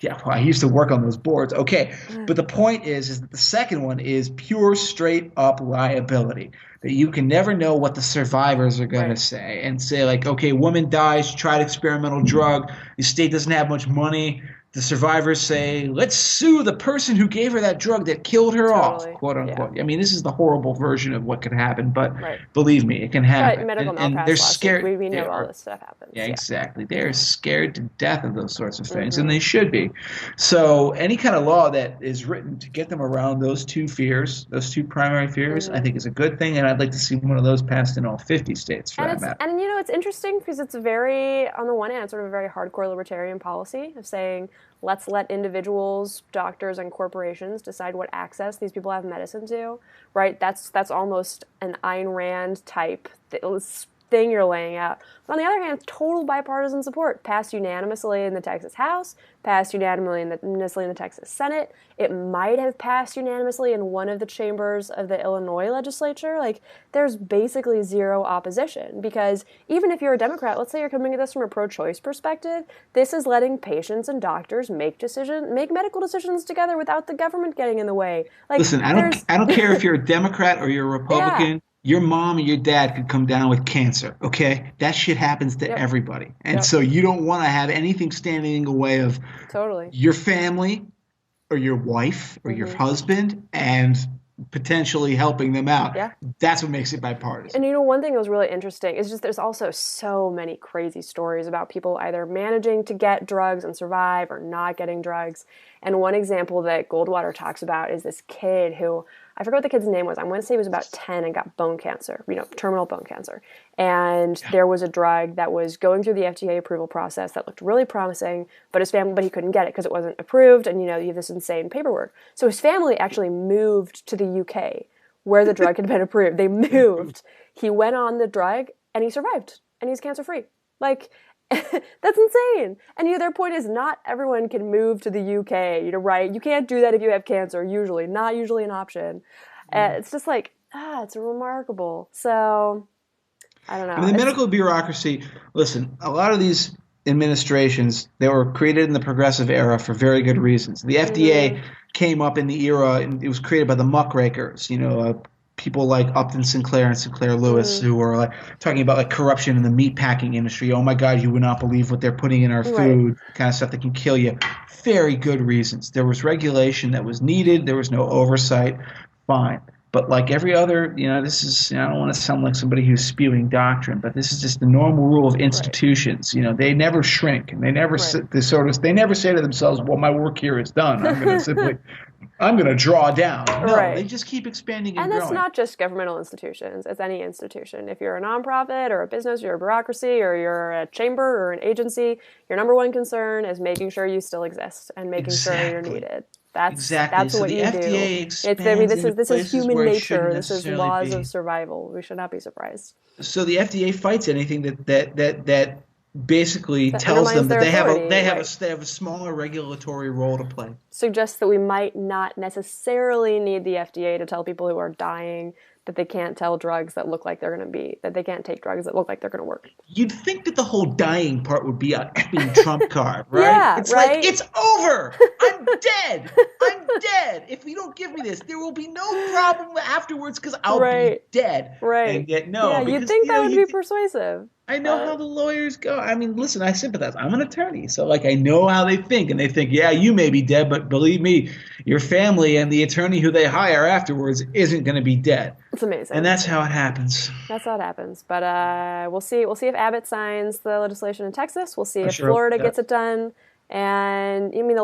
Yeah, well, I used to work on those boards. Okay, but the point is that the second one is pure, straight-up liability. That you can never know what the survivors are going to say. And say, like, okay, woman dies, tried experimental drug, the state doesn't have much money. The survivors say, let's sue the person who gave her that drug that killed her off, quote unquote. Yeah. I mean, this is the horrible version of what could happen, but believe me, it can happen. Medical malpractice, and they're scared. We know all this stuff happens. Yeah, exactly. They're scared to death of those sorts of things, and they should be. So any kind of law that is written to get them around those two fears, those two primary fears, I think is a good thing, and I'd like to see one of those passed in all 50 states for that matter. And it's interesting because it's very, on the one hand, sort of a very hardcore libertarian policy of saying, let's let individuals, doctors, and corporations decide what access these people have medicine to, right? That's almost an Ayn Rand type thing you're laying out. But on the other hand, total bipartisan support, passed unanimously in the Texas House, passed unanimously in the Texas Senate. It might have passed unanimously in one of the chambers of the Illinois legislature. Like, there's basically zero opposition, because even if you're a Democrat, let's say you're coming at this from a pro-choice perspective, this is letting patients and doctors make medical decisions together without the government getting in the way. Like, listen, I don't care if you're a Democrat or you're a Republican. your mom and your dad could come down with cancer, okay? That shit happens to Yep. everybody. And Yep. so you don't want to have anything standing in the way of Totally. your family or your wife or your husband and potentially helping them out. Yeah. That's what makes it bipartisan. And one thing that was really interesting is just there's also so many crazy stories about people either managing to get drugs and survive or not getting drugs. And one example that Goldwater talks about is this kid who, I forget what the kid's name was. I want to say he was about 10 and got bone cancer, terminal bone cancer. And there was a drug that was going through the FDA approval process that looked really promising, but he couldn't get it because it wasn't approved. And, you have this insane paperwork. So his family actually moved to the UK where the drug had been approved. They moved. He went on the drug and he survived and he's cancer free. Like, that's insane. And their point is not everyone can move to the UK, right? You can't do that if you have cancer, usually. Not usually an option. It's just like, it's remarkable. So, I don't know. I mean, the medical bureaucracy, listen, a lot of these administrations, they were created in the progressive era for very good reasons. The FDA came up in the era, and it was created by the muckrakers, people like Upton Sinclair and Sinclair Lewis, who were like talking about like corruption in the meat packing industry. Oh my God, you would not believe what they're putting in our food, kind of stuff that can kill you. Very good reasons. There was regulation that was needed. There was no oversight. Fine. But like every other, this is, I don't want to sound like somebody who's spewing doctrine, but this is just the normal rule of institutions. They never shrink, and they never they never say to themselves, well, my work here is done. I'm going to draw down. No, they just keep expanding and growing. And that's growing. not just governmental institutions. It's any institution. If you're a nonprofit or a business, you're a bureaucracy, or you're a chamber or an agency, your number one concern is making sure you still exist and making sure you're needed. That's so what the you FDA do. This is human nature. This is laws be. Of survival. We should not be surprised. So the FDA fights anything that basically tells them that they have a smaller regulatory role to play. Suggests that we might not necessarily need the FDA to tell people who are dying that they can't tell drugs that look like they're going to be, that they can't take drugs that look like they're going to work. You'd think that the whole dying part would be a effing trump card, right? Yeah, it's like, it's over. I'm dead. I'm dead. If you don't give me this, there will be no problem afterwards because I'll be dead. Right. And yet, no. Yeah, you'd think that would be persuasive. I know how the lawyers go. I mean, listen, I sympathize. I'm an attorney, so like I know how they think, and they think, yeah, you may be dead, but believe me, your family and the attorney who they hire afterwards isn't going to be dead. It's amazing, and that's how it happens. That's how it happens. But we'll see. We'll see if Abbott signs the legislation in Texas. We'll see if Florida gets it done. And I mean,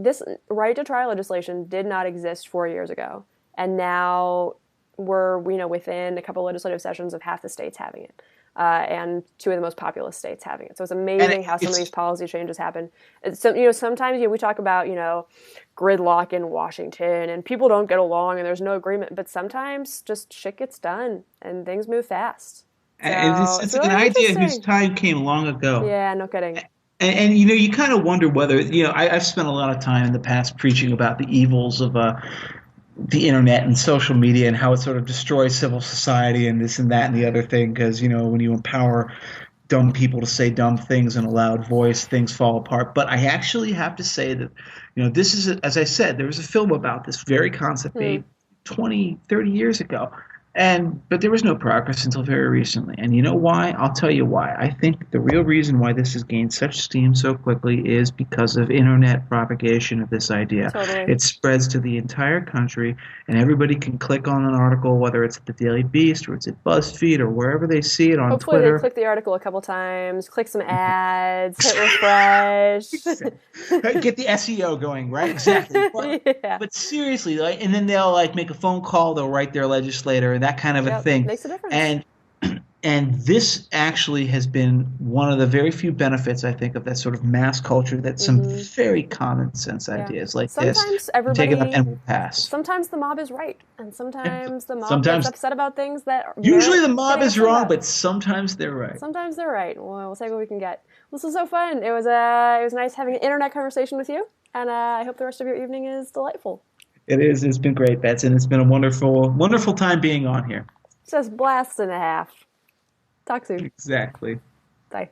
this right to trial legislation did not exist 4 years ago, and now we're within a couple legislative sessions of half the states having it. And two of the most populous states having it. So it's amazing how some of these policy changes happen. So, sometimes we talk about, gridlock in Washington and people don't get along and there's no agreement. But sometimes just shit gets done and things move fast. So and it's really an idea whose time came long ago. Yeah, no kidding. And you kind of wonder whether, I've spent a lot of time in the past preaching about the evils of the internet and social media and how it sort of destroys civil society and this and that and the other thing, because when you empower dumb people to say dumb things in a loud voice, things fall apart. But I actually have to say that this is, as I said, there was a film about this very concept made 20, 30 years ago. But there was no progress until very recently. And you know why? I'll tell you why. I think the real reason why this has gained such steam so quickly is because of internet propagation of this idea. Totally. It spreads to the entire country, and everybody can click on an article, whether it's at the Daily Beast or it's at BuzzFeed or wherever they see it on Hopefully Twitter. They click the article a couple times, click some ads, hit refresh. Get the SEO going, right? Exactly. But seriously, and then they'll make a phone call, they'll write their legislator, and that kind of a thing. Makes a difference. And this actually has been one of the very few benefits, I think, of that sort of mass culture, that some very common sense ideas like sometimes this take it up and will pass. Sometimes the mob is right, and sometimes the mob gets upset about things that usually the mob is wrong, but sometimes they're right. Sometimes they're right. Well, we'll take what we can get. This was so fun. It was nice having an internet conversation with you, and I hope the rest of your evening is delightful. It is. It's been great, Betsy, and it's been a wonderful, wonderful time being on here. Just blast and a half. Talk soon. Exactly. Bye.